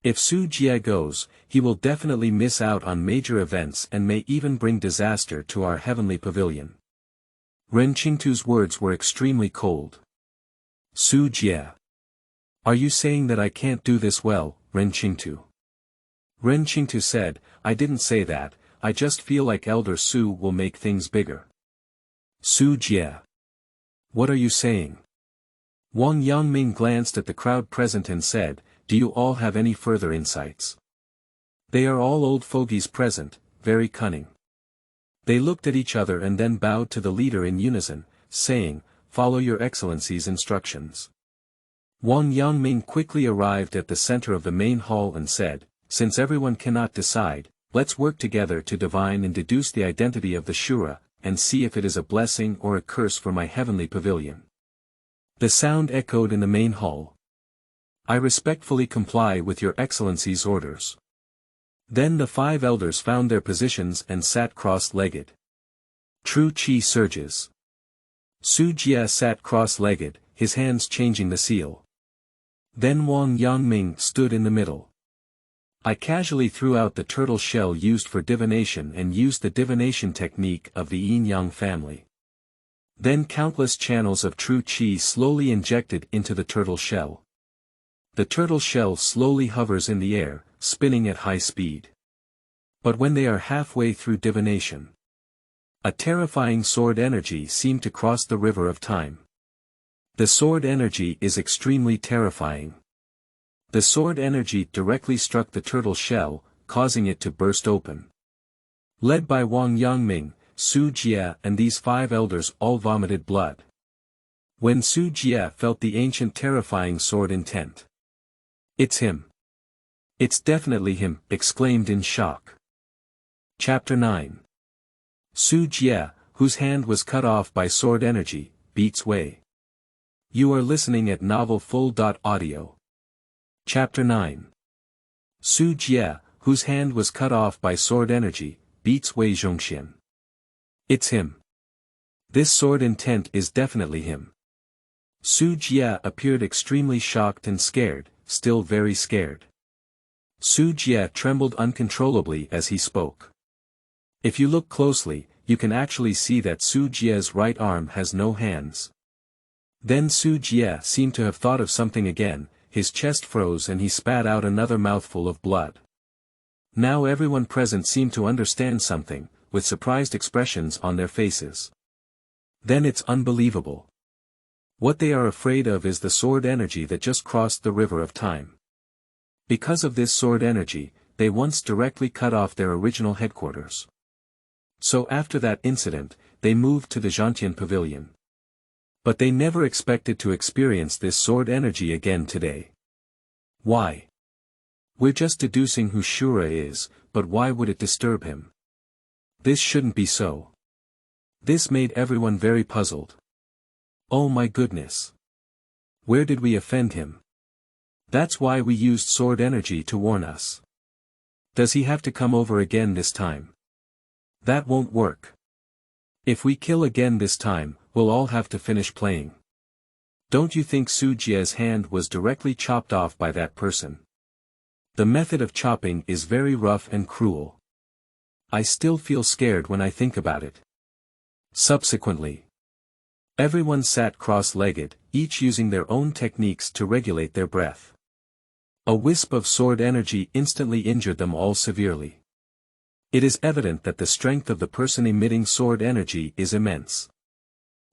If Su Jia goes, he will definitely miss out on major events and may even bring disaster to our heavenly pavilion. Ren Qingtu's words were extremely cold. Su Jia. Are you saying that I can't do this well, Ren Qingtu? Ren Qingtu said, I didn't say that, I just feel like Elder Su will make things bigger. Su Jia. What are you saying? Wang Yangming glanced at the crowd present and said, Do you all have any further insights? They are all old fogies present, very cunning. They looked at each other and then bowed to the leader in unison, saying, Follow your Excellency's instructions. Wang Yangming quickly arrived at the center of the main hall and said, Since everyone cannot decide, let's work together to divine and deduce the identity of the Shura, and see if it is a blessing or a curse for my heavenly pavilion. The sound echoed in the main hall. I respectfully comply with your Excellency's orders. Then the 5 elders found their positions and sat cross-legged. True Qi surges. Su Jia sat cross-legged, his hands changing the seal. Then Wang Yangming stood in the middle. I casually threw out the turtle shell used for divination and used the divination technique of the yin-yang family. Then countless channels of true qi slowly injected into the turtle shell. The turtle shell slowly hovers in the air, spinning at high speed. But when they are halfway through divination, a terrifying sword energy seemed to cross the river of time. The sword energy is extremely terrifying. The sword energy directly struck the turtle shell, causing it to burst open. Led by Wang Yangming, Su Jia and these 5 elders all vomited blood. When Su Jia felt the ancient terrifying sword intent. It's him. It's definitely him, exclaimed in shock. Chapter 9. Su Jia, whose hand was cut off by sword energy, beats Wei. You are listening at novelfull.audio. Chapter 9. Su Jia, whose hand was cut off by sword energy, beats Wei Zhongxian. It's him. This sword intent is definitely him. Su Jia appeared extremely shocked and scared, still very scared. Su Jia trembled uncontrollably as he spoke. If you look closely, you can actually see that Su Jie's right arm has no hands. Then Su Jie seemed to have thought of something again, his chest froze and he spat out another mouthful of blood. Now everyone present seemed to understand something, with surprised expressions on their faces. Then it's unbelievable. What they are afraid of is the sword energy that just crossed the river of time. Because of this sword energy, they once directly cut off their original headquarters. So after that incident, they moved to the Zhantian Pavilion. But they never expected to experience this sword energy again today. Why? We're just deducing who Shura is, but why would it disturb him? This shouldn't be so. This made everyone very puzzled. Oh my goodness. Where did we offend him? That's why we used sword energy to warn us. Does he have to come over again this time? That won't work. If we kill again this time, we'll all have to finish playing. Don't you think Su Jie's hand was directly chopped off by that person? The method of chopping is very rough and cruel. I still feel scared when I think about it. Subsequently, everyone sat cross-legged, each using their own techniques to regulate their breath. A wisp of sword energy instantly injured them all severely. It is evident that the strength of the person emitting sword energy is immense.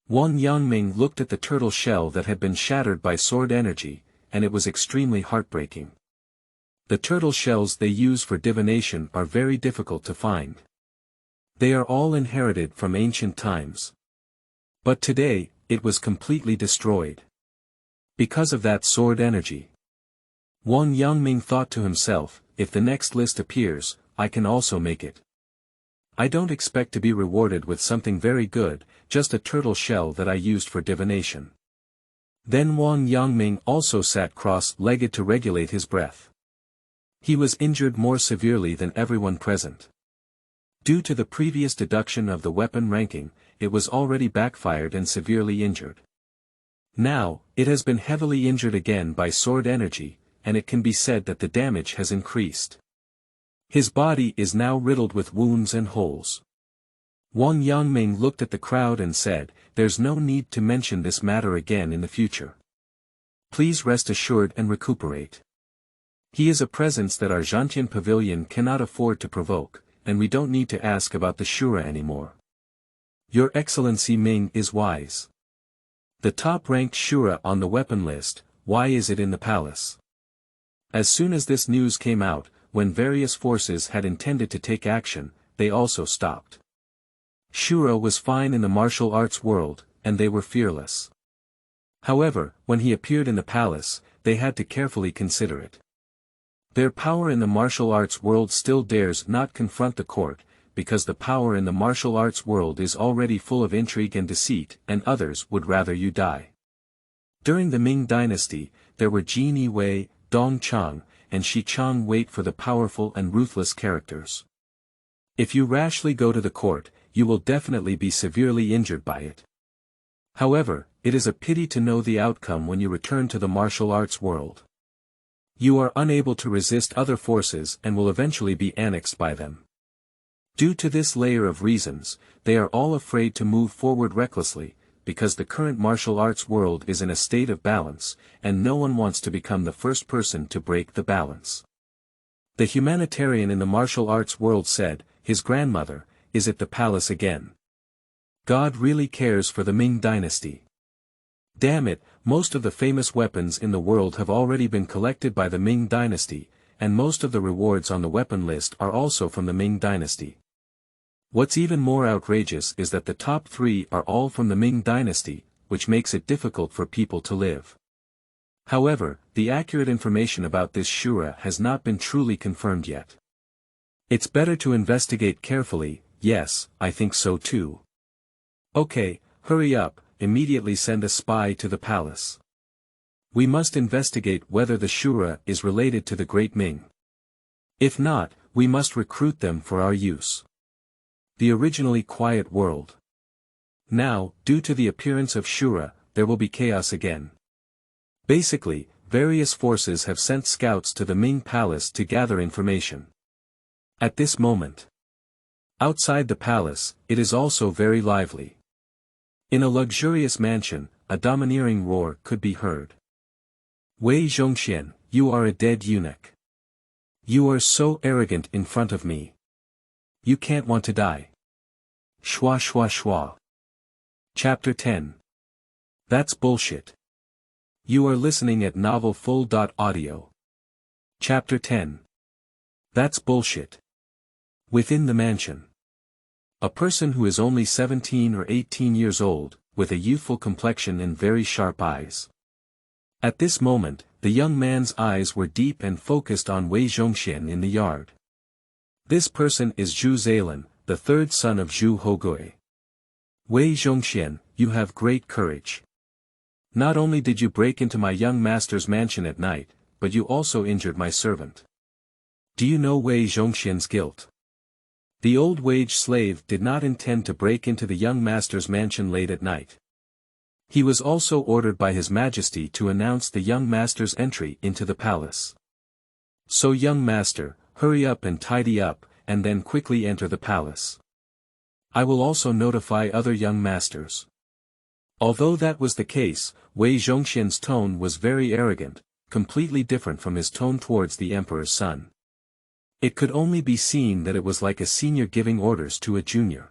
Wang Yangming looked at the turtle shell that had been shattered by sword energy, and it was extremely heartbreaking. The turtle shells they use for divination are very difficult to find. They are all inherited from ancient times. But today, it was completely destroyed. Because of that sword energy. Wang Yangming thought to himself, if the next list appears, I can also make it. I don't expect to be rewarded with something very good, just a turtle shell that I used for divination. Then Wang Yangming also sat cross-legged to regulate his breath. He was injured more severely than everyone present. Due to the previous deduction of the weapon ranking, it was already backfired and severely injured. Now, it has been heavily injured again by sword energy, and it can be said that the damage has increased. His body is now riddled with wounds and holes. Wang Yangming looked at the crowd and said, "There's no need to mention this matter again in the future. Please rest assured and recuperate. He is a presence that our Zhantian Pavilion cannot afford to provoke, and we don't need to ask about the Shura anymore. Your Excellency Ming is wise. The top-ranked Shura on the weapon list, why is it in the palace?" As soon as this news came out, when various forces had intended to take action, they also stopped. Shura was fine in the martial arts world, and they were fearless. However, when he appeared in the palace, they had to carefully consider it. Their power in the martial arts world still dares not confront the court, because the power in the martial arts world is already full of intrigue and deceit, and others would rather you die. During the Ming Dynasty, there were Jin Yiwei, Dong Chang, and Shi Chang wait for the powerful and ruthless characters. If you rashly go to the court, you will definitely be severely injured by it. However, it is a pity to know the outcome when you return to the martial arts world. You are unable to resist other forces and will eventually be annexed by them. Due to this layer of reasons, they are all afraid to move forward recklessly, because the current martial arts world is in a state of balance, and no one wants to become the first person to break the balance. The humanitarian in the martial arts world said, his grandmother, is at the palace again. God really cares for the Ming Dynasty. Damn it, most of the famous weapons in the world have already been collected by the Ming Dynasty, and most of the rewards on the weapon list are also from the Ming Dynasty. What's even more outrageous is that the top 3 are all from the Ming Dynasty, which makes it difficult for people to live. However, the accurate information about this Shura has not been truly confirmed yet. It's better to investigate carefully. Yes, I think so too. Okay, hurry up, immediately send a spy to the palace. We must investigate whether the Shura is related to the Great Ming. If not, we must recruit them for our use. The originally quiet world. Now, due to the appearance of Shura, there will be chaos again. Basically, various forces have sent scouts to the Ming Palace to gather information. At this moment, Outside the palace, it is also very lively. In a luxurious mansion, a domineering roar could be heard. Wei Zhongxian, you are a dead eunuch. You are so arrogant in front of me. You can't want to die. Shua shua shua. Chapter 10. That's bullshit. You are listening at novelfull.audio. Chapter 10. That's bullshit. Within the mansion. A person who is only 17 or 18 years old, with a youthful complexion and very sharp eyes. At this moment, the young man's eyes were deep and focused on Wei Zhongxian in the yard. This person is Zhu Zailan, the third son of Zhu Hogui. Wei Zhongxian, you have great courage. Not only did you break into my young master's mansion at night, but you also injured my servant. Do you know Wei Zhongxian's guilt? The old wage slave did not intend to break into the young master's mansion late at night. He was also ordered by His Majesty to announce the young master's entry into the palace. So young master, hurry up and tidy up, and then quickly enter the palace. I will also notify other young masters. Although that was the case, Wei Zhongxian's tone was very arrogant, completely different from his tone towards the emperor's son. It could only be seen that it was like a senior giving orders to a junior.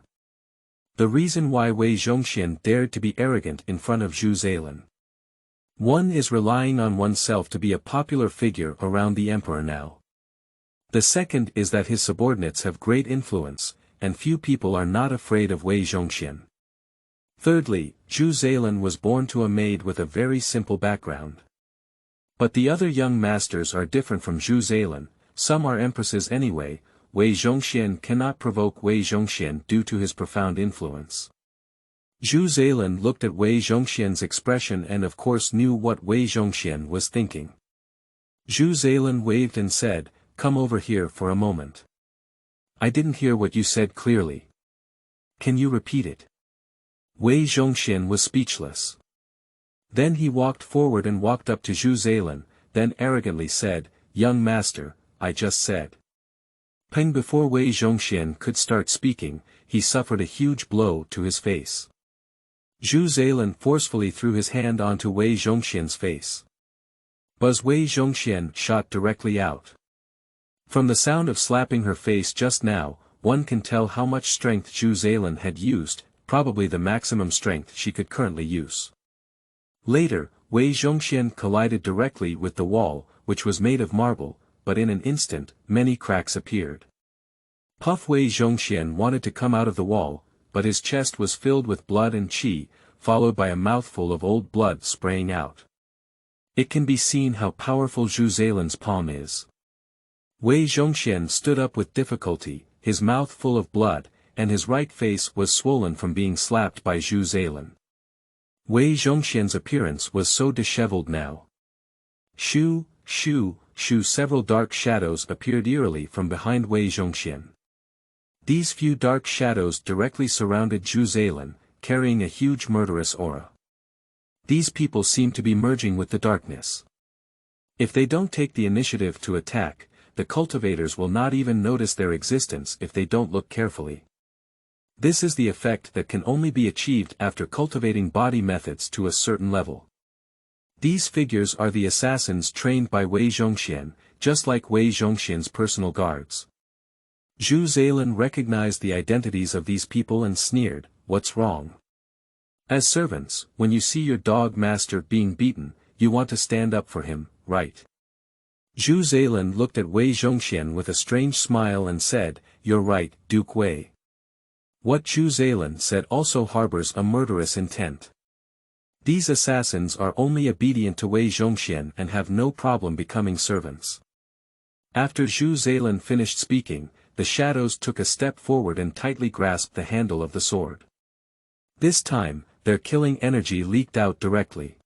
The reason why Wei Zhongxian dared to be arrogant in front of Zhu Zailan. One is relying on oneself to be a popular figure around the emperor now. The second is that his subordinates have great influence, and few people are not afraid of Wei Zhongxian. Thirdly, Zhu Zailan was born to a maid with a very simple background. But the other young masters are different from Zhu Zailan. Some are empresses anyway. Wei Zhongxian cannot provoke Wei Zhongxian due to his profound influence. Zhu Zailan looked at Wei Zhongxian's expression and of course knew what Wei Zhongxian was thinking. Zhu Zailan waved and said, "Come over here for a moment. I didn't hear what you said clearly. Can you repeat it?" Wei Zhongxian was speechless. Then he walked forward and walked up to Zhu Zailan, then arrogantly said, "Young master, I just said." Peng. Before Wei Zhongxian could start speaking, he suffered a huge blow to his face. Zhu Zailan forcefully threw his hand onto Wei Zhongxian's face. Buzz. Wei Zhongxian shot directly out. From the sound of slapping her face just now, one can tell how much strength Zhu Zailan had used, probably the maximum strength she could currently use. Later, Wei Zhongxian collided directly with the wall, which was made of marble, but in an instant, many cracks appeared. Puff. Wei Zhongxian wanted to come out of the wall, but his chest was filled with blood and qi, followed by a mouthful of old blood spraying out. It can be seen how powerful Zhu Zailan's palm is. Wei Zhongxian stood up with difficulty, his mouth full of blood, and his right face was swollen from being slapped by Zhu Zailan. Wei Zhongxian's appearance was so disheveled now. Shoo, shoo, shoo. Several dark shadows appeared eerily from behind Wei Zhongxian. These few dark shadows directly surrounded Zhu Zailan, carrying a huge murderous aura. These people seem to be merging with the darkness. If they don't take the initiative to attack, the cultivators will not even notice their existence if they don't look carefully. This is the effect that can only be achieved after cultivating body methods to a certain level. These figures are the assassins trained by Wei Zhongxian, just like Wei Zhongxian's personal guards. Zhu Zailan recognized the identities of these people and sneered, "What's wrong? As servants, when you see your dog master being beaten, you want to stand up for him, right?" Zhu Zailan looked at Wei Zhongxian with a strange smile and said, "You're right, Duke Wei." What Zhu Zailan said also harbors a murderous intent. These assassins are only obedient to Wei Zhongxian and have no problem becoming servants. After Zhu Zailan finished speaking, the shadows took a step forward and tightly grasped the handle of the sword. This time, their killing energy leaked out directly.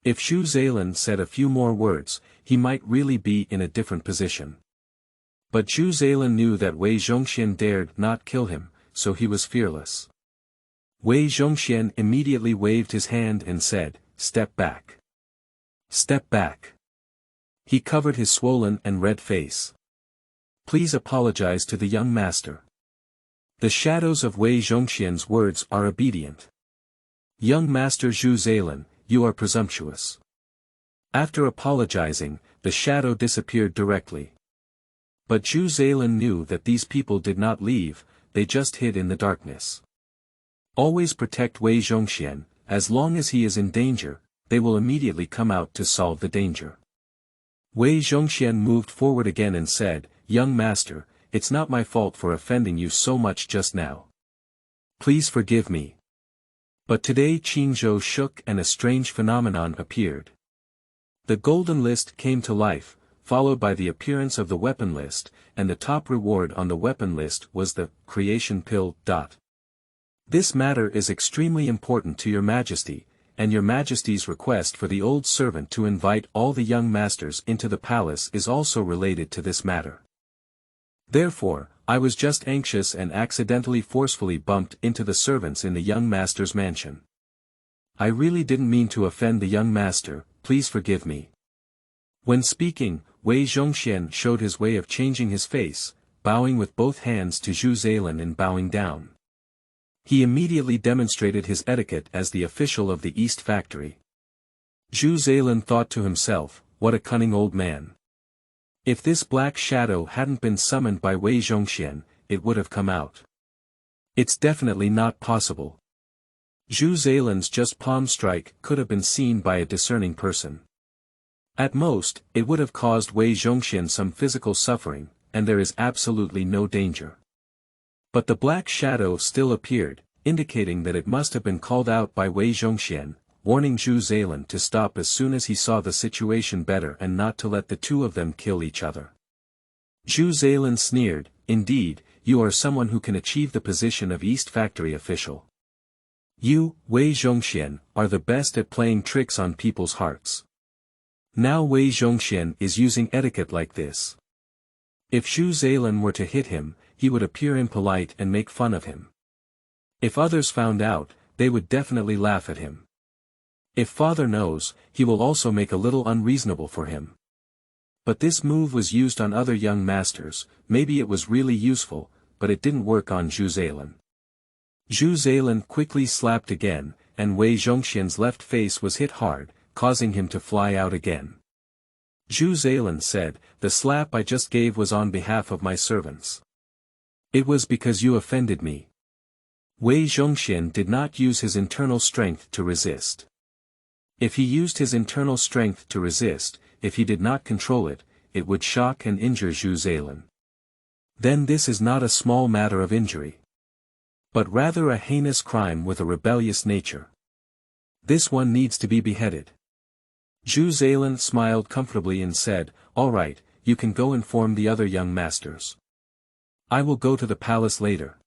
If Zhu Zailan said a few more words, he might really be in a different position. But Zhu Zailan knew that Wei Zhongxian dared not kill him, so he was fearless. Wei Zhongxian immediately waved his hand and said, "Step back. Step back." He covered his swollen and red face. "Please apologize to the young master." The shadows of Wei Zhongxian's words are obedient. Young Master Zhu Zailan, you are presumptuous. After apologizing, the shadow disappeared directly. But Zhu Zailan knew that these people did not leave, they just hid in the darkness. Always protect Wei Zhongxian, as long as he is in danger, they will immediately come out to solve the danger. Wei Zhongxian moved forward again and said, Young Master, it's not my fault for offending you so much just now. Please forgive me. But today Qingzhou shook and a strange phenomenon appeared. The golden list came to life, followed by the appearance of the weapon list, and the top reward on the weapon list was the creation pill. This matter is extremely important to your Majesty, and your Majesty's request for the old servant to invite all the young masters into the palace is also related to this matter. Therefore, I was just anxious and accidentally forcefully bumped into the servants in the young master's mansion. I really didn't mean to offend the young master, please forgive me. When speaking, Wei Zhongxian showed his way of changing his face, bowing with both hands to Zhu Zailan and bowing down. He immediately demonstrated his etiquette as the official of the East Factory. Zhu Zailan thought to himself, what a cunning old man. If this black shadow hadn't been summoned by Wei Zhongxian, it would have come out. It's definitely not possible. Zhu Zailan's just palm strike could have been seen by a discerning person. At most, it would have caused Wei Zhongxian some physical suffering, and there is absolutely no danger. But the black shadow still appeared, indicating that it must have been called out by Wei Zhongxian, warning Zhu Zailan to stop as soon as he saw the situation better and not to let the two of them kill each other. Zhu Zailan sneered, indeed, you are someone who can achieve the position of East Factory official. You, Wei Zhongxian, are the best at playing tricks on people's hearts. Now Wei Zhongxian is using etiquette like this. If Zhu Zailan were to hit him, he would appear impolite and make fun of him. If others found out, they would definitely laugh at him. If father knows, he will also make a little unreasonable for him. But this move was used on other young masters, maybe it was really useful, but it didn't work on Zhu Zailan. Zhu Zailan quickly slapped again, and Wei Zhongxian's left face was hit hard, causing him to fly out again. Zhu Zailan said, the slap I just gave was on behalf of my servants. It was because you offended me. Wei Zhongxian did not use his internal strength to resist. If he used his internal strength to resist, if he did not control it, it would shock and injure Zhu Zailan. Then this is not a small matter of injury, but rather a heinous crime with a rebellious nature. This one needs to be beheaded. Zhu Zailan smiled comfortably and said, all right, you can go inform the other young masters. I will go to the palace later.